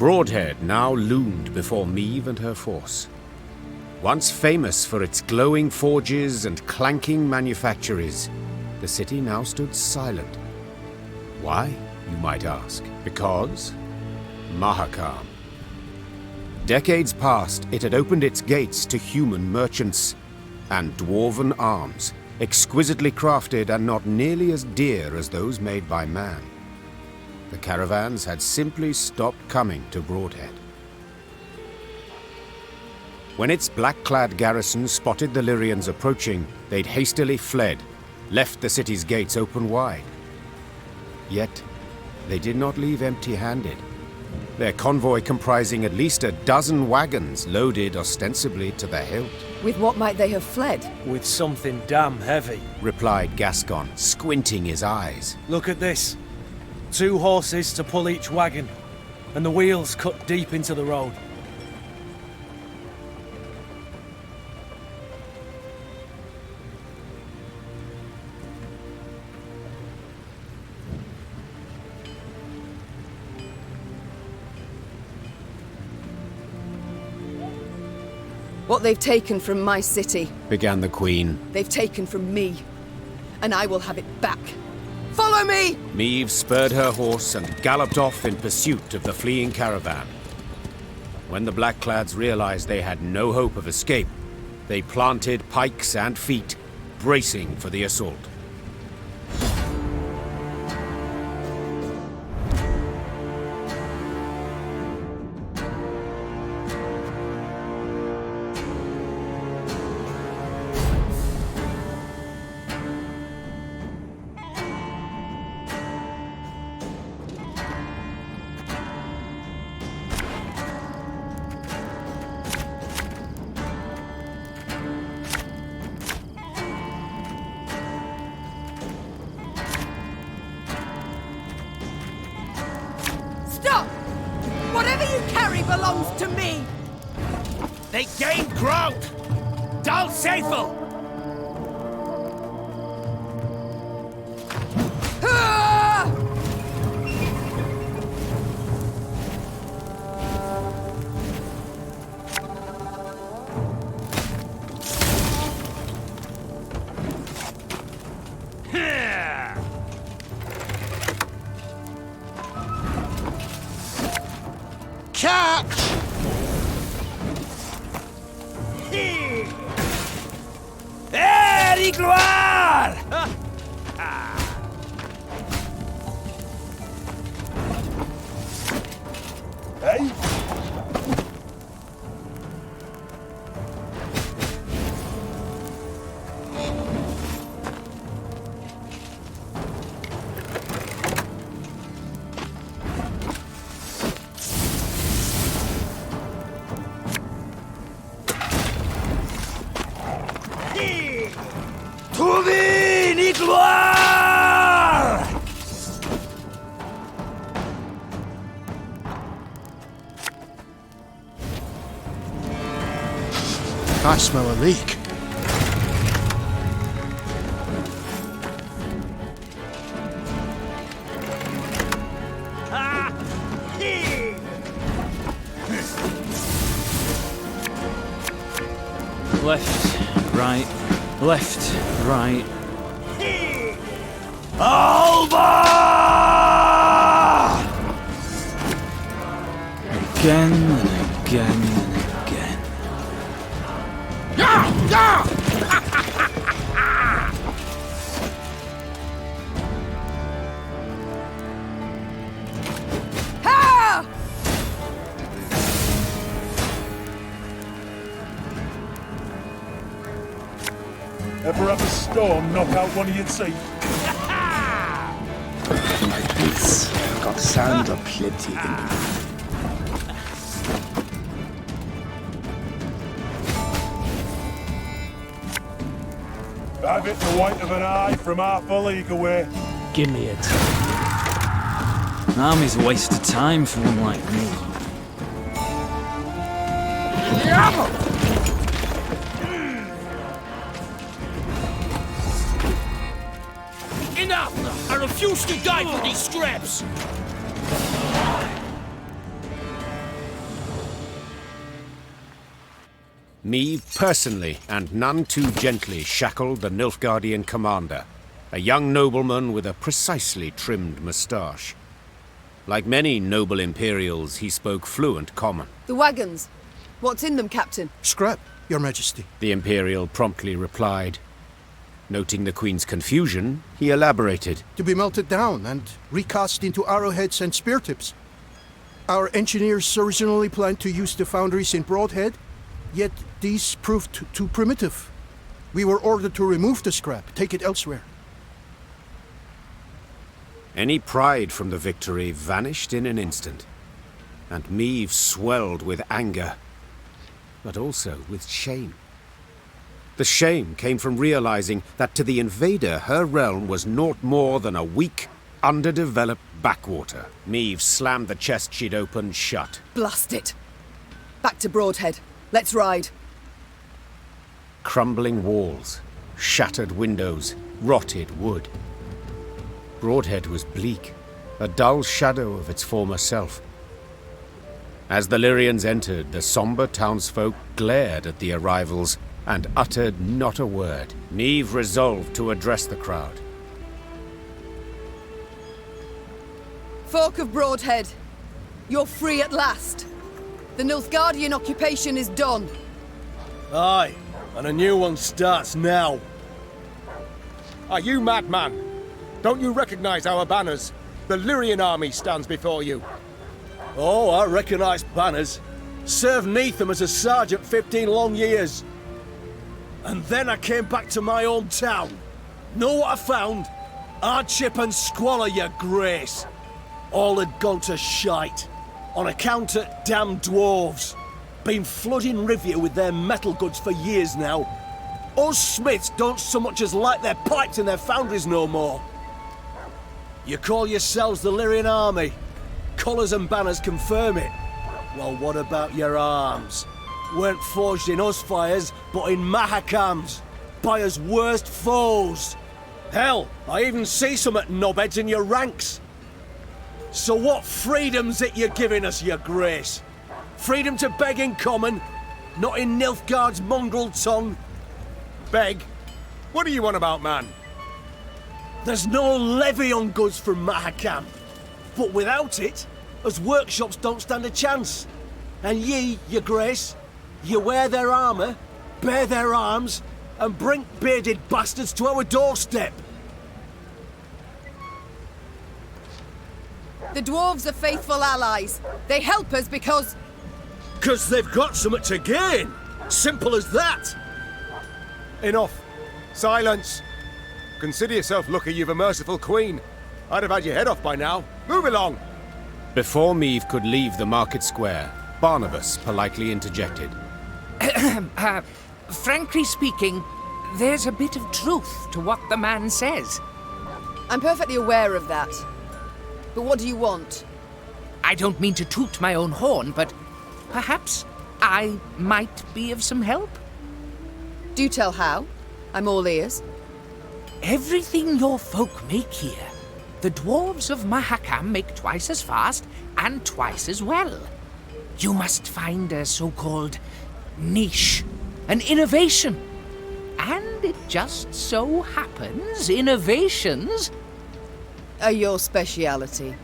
Broadhead now loomed before Meve and her force. Once famous for its glowing forges and clanking manufactories, the city now stood silent. Why, you might ask? Because Mahakam. Decades past, it had opened its gates to human merchants and dwarven arms, exquisitely crafted and not nearly as dear as those made by man. The caravans had simply stopped coming to Broadhead. When its black-clad garrison spotted the Lyrians approaching, they'd hastily fled, left the city's gates open wide. Yet, they did not leave empty-handed. Their convoy comprising at least a dozen wagons loaded ostensibly to the hilt. With what might they have fled? With something damn heavy, replied Gascon, squinting his eyes. Look at this. 2 horses to pull each wagon, and the wheels cut deep into the road. What they've taken from my city, began the Queen. they've taken from me. And I will have it back. Follow me! Meve spurred her horse and galloped off in pursuit of the fleeing caravan. When the Blackclads realized they had no hope of escape, they planted pikes and feet, bracing for the assault. Stop! Whatever you carry belongs to me! They gain ground! Dal Seifel! Catch! Hey, gloire! Hey? Trouvé, ni gloire! I smell a leak. Left, right, left, right. Alba! Again and again and again. Ha! Ever have a storm knock out one of your teeth? My boots got sand aplenty in them. I've hit the white of an eye from half a league away. Give me a time. An army's a waste of time for one like me. Enough! I refuse to die for these scraps! Meave personally, and none too gently, shackled the Nilfgaardian commander, a young nobleman with a precisely trimmed moustache. Like many noble Imperials, he spoke fluent common. The wagons. What's in them, Captain? Scrap, Your Majesty. The Imperial promptly replied. Noting the Queen's confusion, he elaborated. To be melted down and recast into arrowheads and spear tips. Our engineers originally planned to use the foundries in Broadhead, yet these proved too primitive. We were ordered to remove the scrap, take it elsewhere. Any pride from the victory vanished in an instant, and Meave swelled with anger, but also with shame. The shame came from realizing that to the invader her realm was naught more than a weak, underdeveloped backwater. Meave slammed the chest she'd opened shut. Blast it! Back to Broadhead. Let's ride. Crumbling walls, shattered windows, rotted wood. Broadhead was bleak, a dull shadow of its former self. As the Lyrians entered, the somber townsfolk glared at the arrivals and uttered not a word. Meave resolved to address the crowd. Folk of Broadhead, you're free at last. The Nilfgaardian occupation is done. Aye, and a new one starts now. Are you madman? Don't you recognize our banners? The Lyrian army stands before you. Oh, I recognise banners. Served neath them as a sergeant 15 long years. And then I came back to my own town. Know what I found? Hardship and squalor, your grace. All had gone to shite. On account of damn dwarves. Been flooding Rivia with their metal goods for years now. Us smiths don't so much as light their pipes in their foundries no more. You call yourselves the Lyrian army. Colours and banners confirm it. Well, what about your arms? Weren't forged in us fires, but in Mahakams, by us worst foes. Hell, I even see some at knobheads in your ranks. So what freedom's it you're giving us, your grace? Freedom to beg in common, not in Nilfgaard's mongrel tongue? Beg? What do you want about, man? There's no levy on goods from Mahakam, but without it, us workshops don't stand a chance. And ye, your grace, you wear their armour, bear their arms, and bring bearded bastards to our doorstep. The dwarves are faithful allies. They help us because... 'Cause they've got something to gain. Simple as that. Enough. Silence. Consider yourself lucky you've a merciful queen. I'd have had your head off by now. Move along. Before Meave could leave the market square, Barnabas politely interjected. Frankly speaking, there's a bit of truth to what the man says. I'm perfectly aware of that. But what do you want? I don't mean to toot my own horn, but perhaps I might be of some help. Do tell how. I'm all ears. Everything your folk make here, the dwarves of Mahakam make twice as fast and twice as well. You must find a so-called niche, an innovation. And it just so happens innovations are your speciality.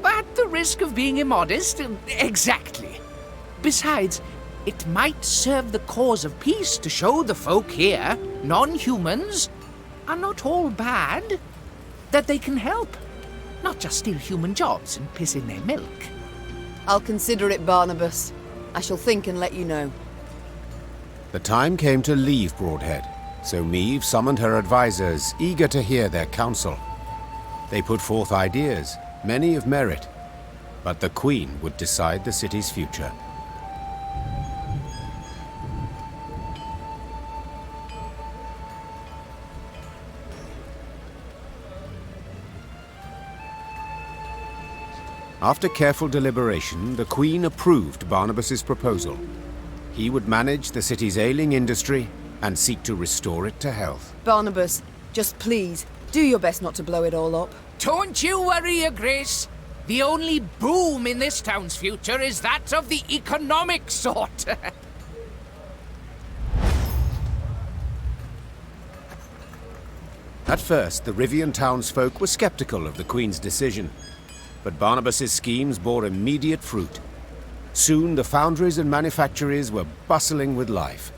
At the risk of being immodest, exactly. Besides, it might serve the cause of peace to show the folk here, non-humans, are not all bad, that they can help, not just steal human jobs and piss in their milk. I'll consider it, Barnabas. I shall think and let you know. The time came to leave Broadhead, so Meave summoned her advisors, eager to hear their counsel. They put forth ideas, many of merit, but the Queen would decide the city's future. After careful deliberation, the Queen approved Barnabas's proposal. He would manage the city's ailing industry and seek to restore it to health. Barnabas, just please, do your best not to blow it all up. Don't you worry, Your Grace. The only boom in this town's future is that of the economic sort. At first, the Rivian townsfolk were skeptical of the Queen's decision, but Barnabas's schemes bore immediate fruit. Soon, the foundries and manufactories were bustling with life.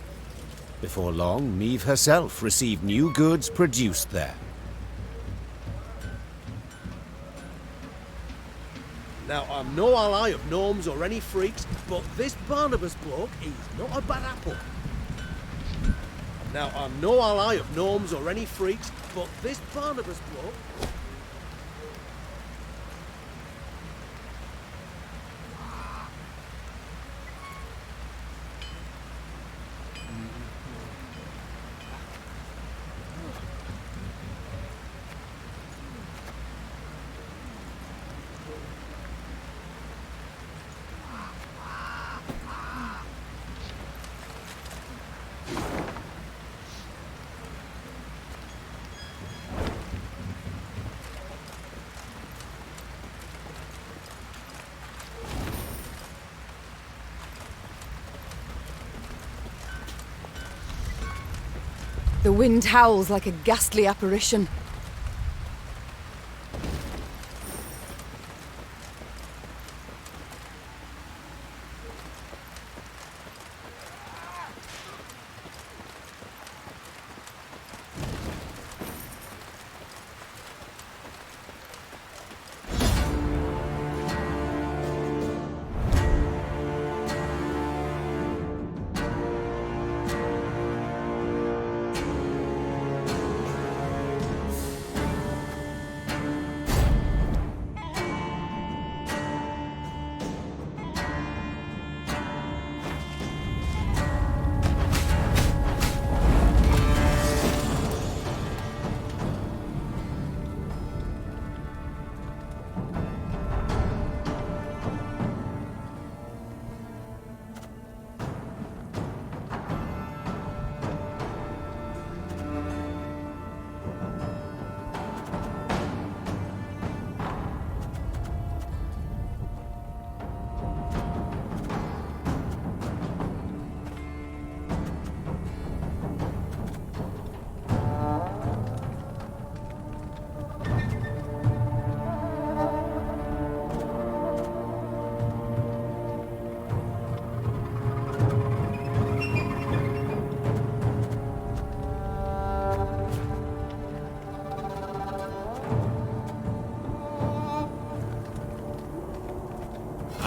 Before long, Meve herself received new goods produced there. Now, I'm no ally of gnomes or any freaks, but this Barnabas bloke, he's not a bad apple. Now, I'm no ally of gnomes or any freaks, but this Barnabas bloke... The wind howls like a ghastly apparition.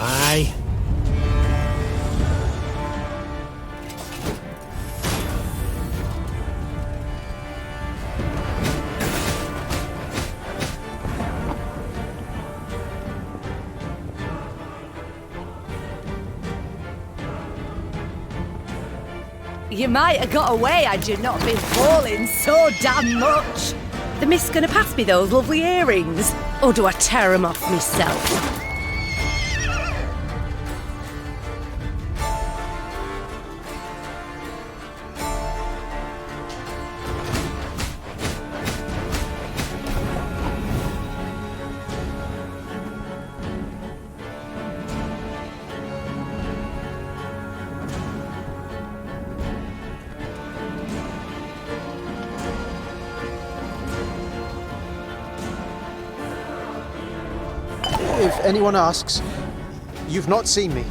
Aye. You might have got away had you not been falling so damn much. The mist's gonna pass me those lovely earrings, or do I tear 'em off myself? If anyone asks, you've not seen me.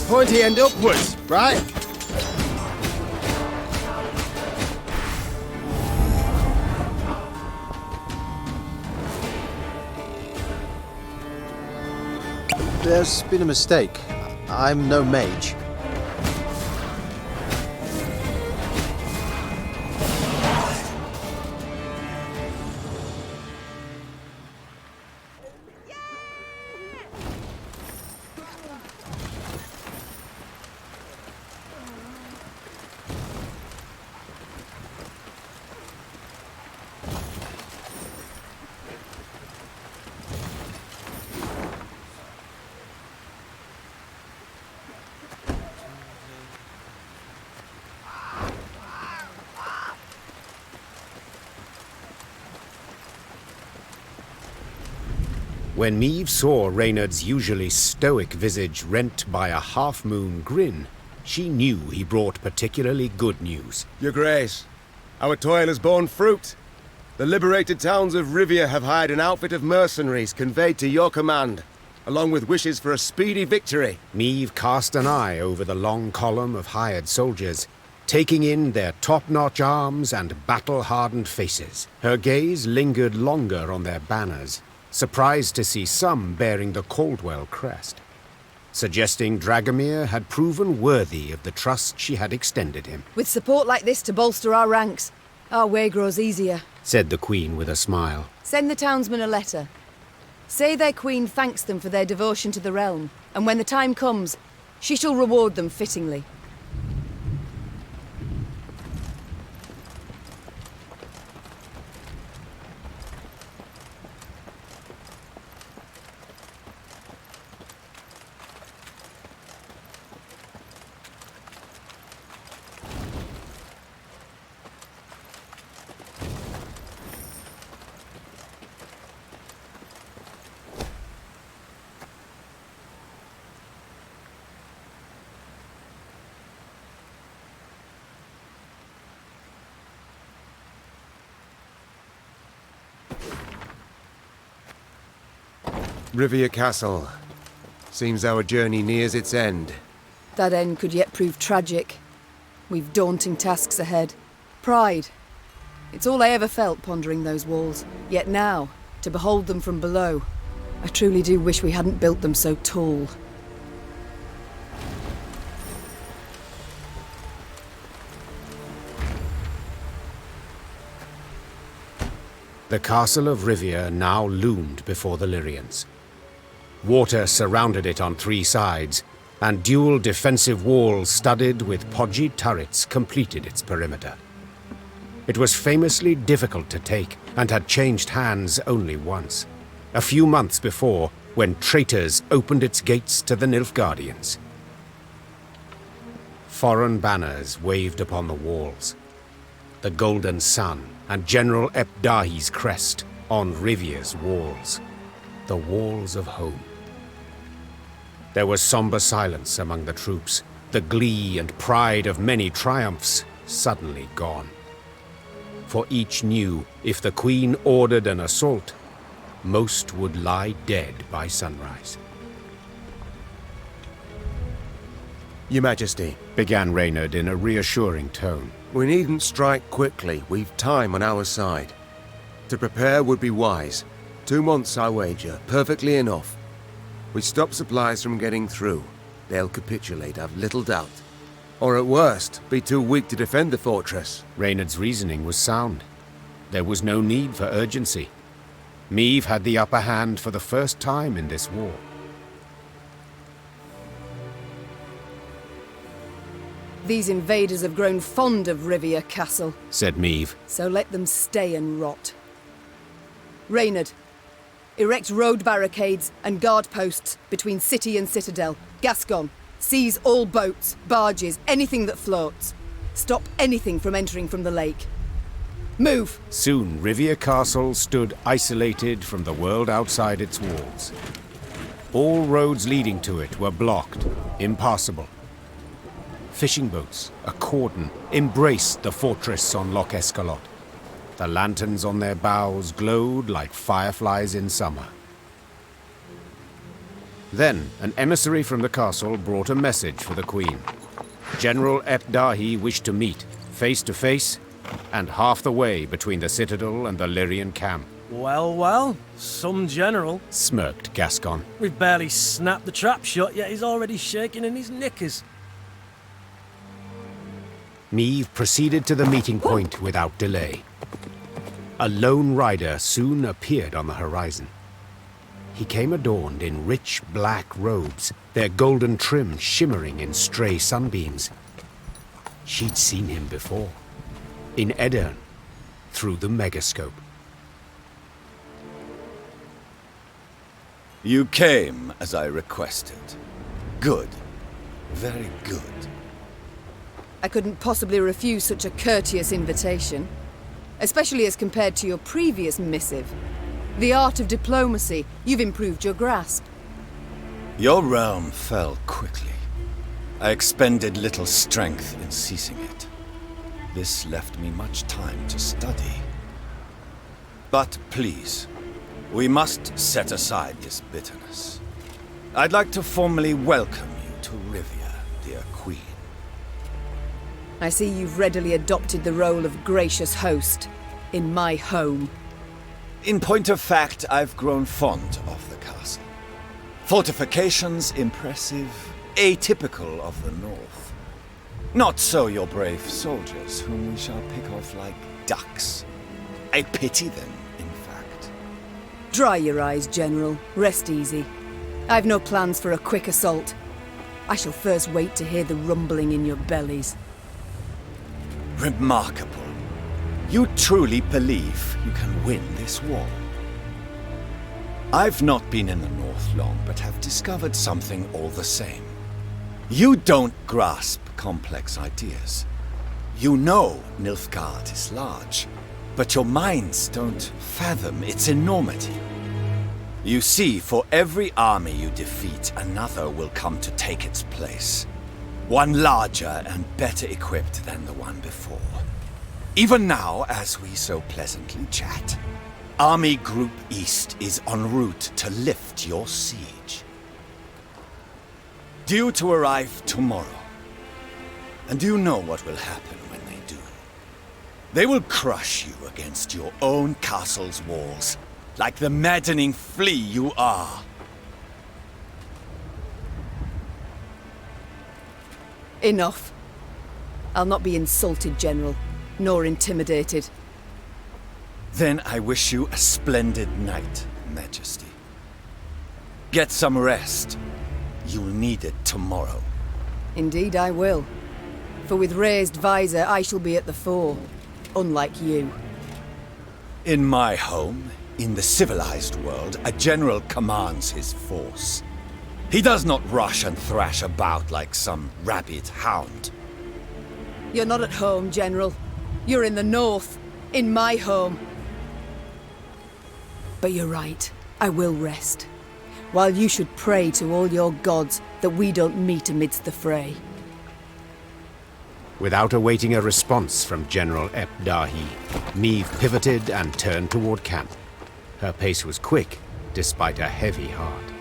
Pointy end upwards, right? There's been a mistake. I'm no mage. When Meve saw Reynard's usually stoic visage rent by a half-moon grin, she knew he brought particularly good news. Your Grace, our toil has borne fruit. The liberated towns of Rivia have hired an outfit of mercenaries conveyed to your command, along with wishes for a speedy victory. Meve cast an eye over the long column of hired soldiers, taking in their top-notch arms and battle-hardened faces. Her gaze lingered longer on their banners, surprised to see some bearing the Caldwell crest, suggesting Dragomir had proven worthy of the trust she had extended him. With support like this to bolster our ranks, our way grows easier, said the Queen with a smile. Send the townsmen a letter. Say their queen thanks them for their devotion to the realm, and when the time comes, she shall reward them fittingly. Rivia Castle. Seems our journey nears its end. That end could yet prove tragic. We've daunting tasks ahead. Pride. It's all I ever felt pondering those walls. Yet now, to behold them from below, I truly do wish we hadn't built them so tall. The castle of Rivia now loomed before the Lyrians. Water surrounded it on 3 sides, and dual defensive walls studded with podgy turrets completed its perimeter. It was famously difficult to take, and had changed hands only once, a few months before, when traitors opened its gates to the Nilfgaardians. Foreign banners waved upon the walls. The Golden Sun and General Epdahi's crest on Rivia's walls, the walls of home. There was somber silence among the troops, the glee and pride of many triumphs suddenly gone. For each knew if the Queen ordered an assault, most would lie dead by sunrise. Your Majesty, began Reynard in a reassuring tone. We needn't strike quickly. We've time on our side. To prepare would be wise. 2 months, I wager. Perfectly enough. We stop supplies from getting through. They'll capitulate, I've little doubt. Or at worst, be too weak to defend the fortress. Reynard's reasoning was sound. There was no need for urgency. Meve had the upper hand for the first time in this war. These invaders have grown fond of Rivia Castle, said Meve. So let them stay and rot. Reynard, erect road barricades and guard posts between city and citadel. Gascon, seize all boats, barges, anything that floats. Stop anything from entering from the lake. Move! Soon Rivia Castle stood isolated from the world outside its walls. All roads leading to it were blocked, impassable. Fishing boats, a cordon, embraced the fortress on Loch Escalot. The lanterns on their bows glowed like fireflies in summer. Then, an emissary from the castle brought a message for the Queen. General Epdahi wished to meet, face to face, and half the way between the citadel and the Lyrian camp. Well, well, some general, smirked Gascon. We've barely snapped the trap shut, yet he's already shaking in his knickers. Meve proceeded to the meeting point without delay. A lone rider soon appeared on the horizon. He came adorned in rich black robes, their golden trim shimmering in stray sunbeams. She'd seen him before, in Edirn, through the megascope. You came as I requested. Good. Very good. I couldn't possibly refuse such a courteous invitation, especially as compared to your previous missive. The art of diplomacy. You've improved your grasp. Your realm fell quickly. I expended little strength in seizing it. This left me much time to study. But please, we must set aside this bitterness. I'd like to formally welcome you to Rivia, dear Queen. I see you've readily adopted the role of gracious host in my home. In point of fact, I've grown fond of the castle. Fortifications impressive, atypical of the North. Not so your brave soldiers, whom we shall pick off like ducks. I pity them, in fact. Dry your eyes, General. Rest easy. I've no plans for a quick assault. I shall first wait to hear the rumbling in your bellies. Remarkable. You truly believe you can win this war? I've not been in the North long, but have discovered something all the same. You don't grasp complex ideas. You know Nilfgaard is large, but your minds don't fathom its enormity. You see, for every army you defeat, another will come to take its place. One larger and better equipped than the one before. Even now, as we so pleasantly chat, Army Group East is en route to lift your siege. Due to arrive tomorrow. And do you know what will happen when they do? They will crush you against your own castle's walls, like the maddening flea you are. Enough. I'll not be insulted, General, nor intimidated. Then I wish you a splendid night, Majesty. Get some rest. You'll need it tomorrow. Indeed I will. For with raised visor, I shall be at the fore, unlike you. In my home, in the civilized world, a general commands his force. He does not rush and thrash about like some rabid hound. You're not at home, General. You're in the North, in my home. But you're right, I will rest. While you should pray to all your gods that we don't meet amidst the fray. Without awaiting a response from General Ep Dahi, Meve pivoted and turned toward camp. Her pace was quick, despite a heavy heart.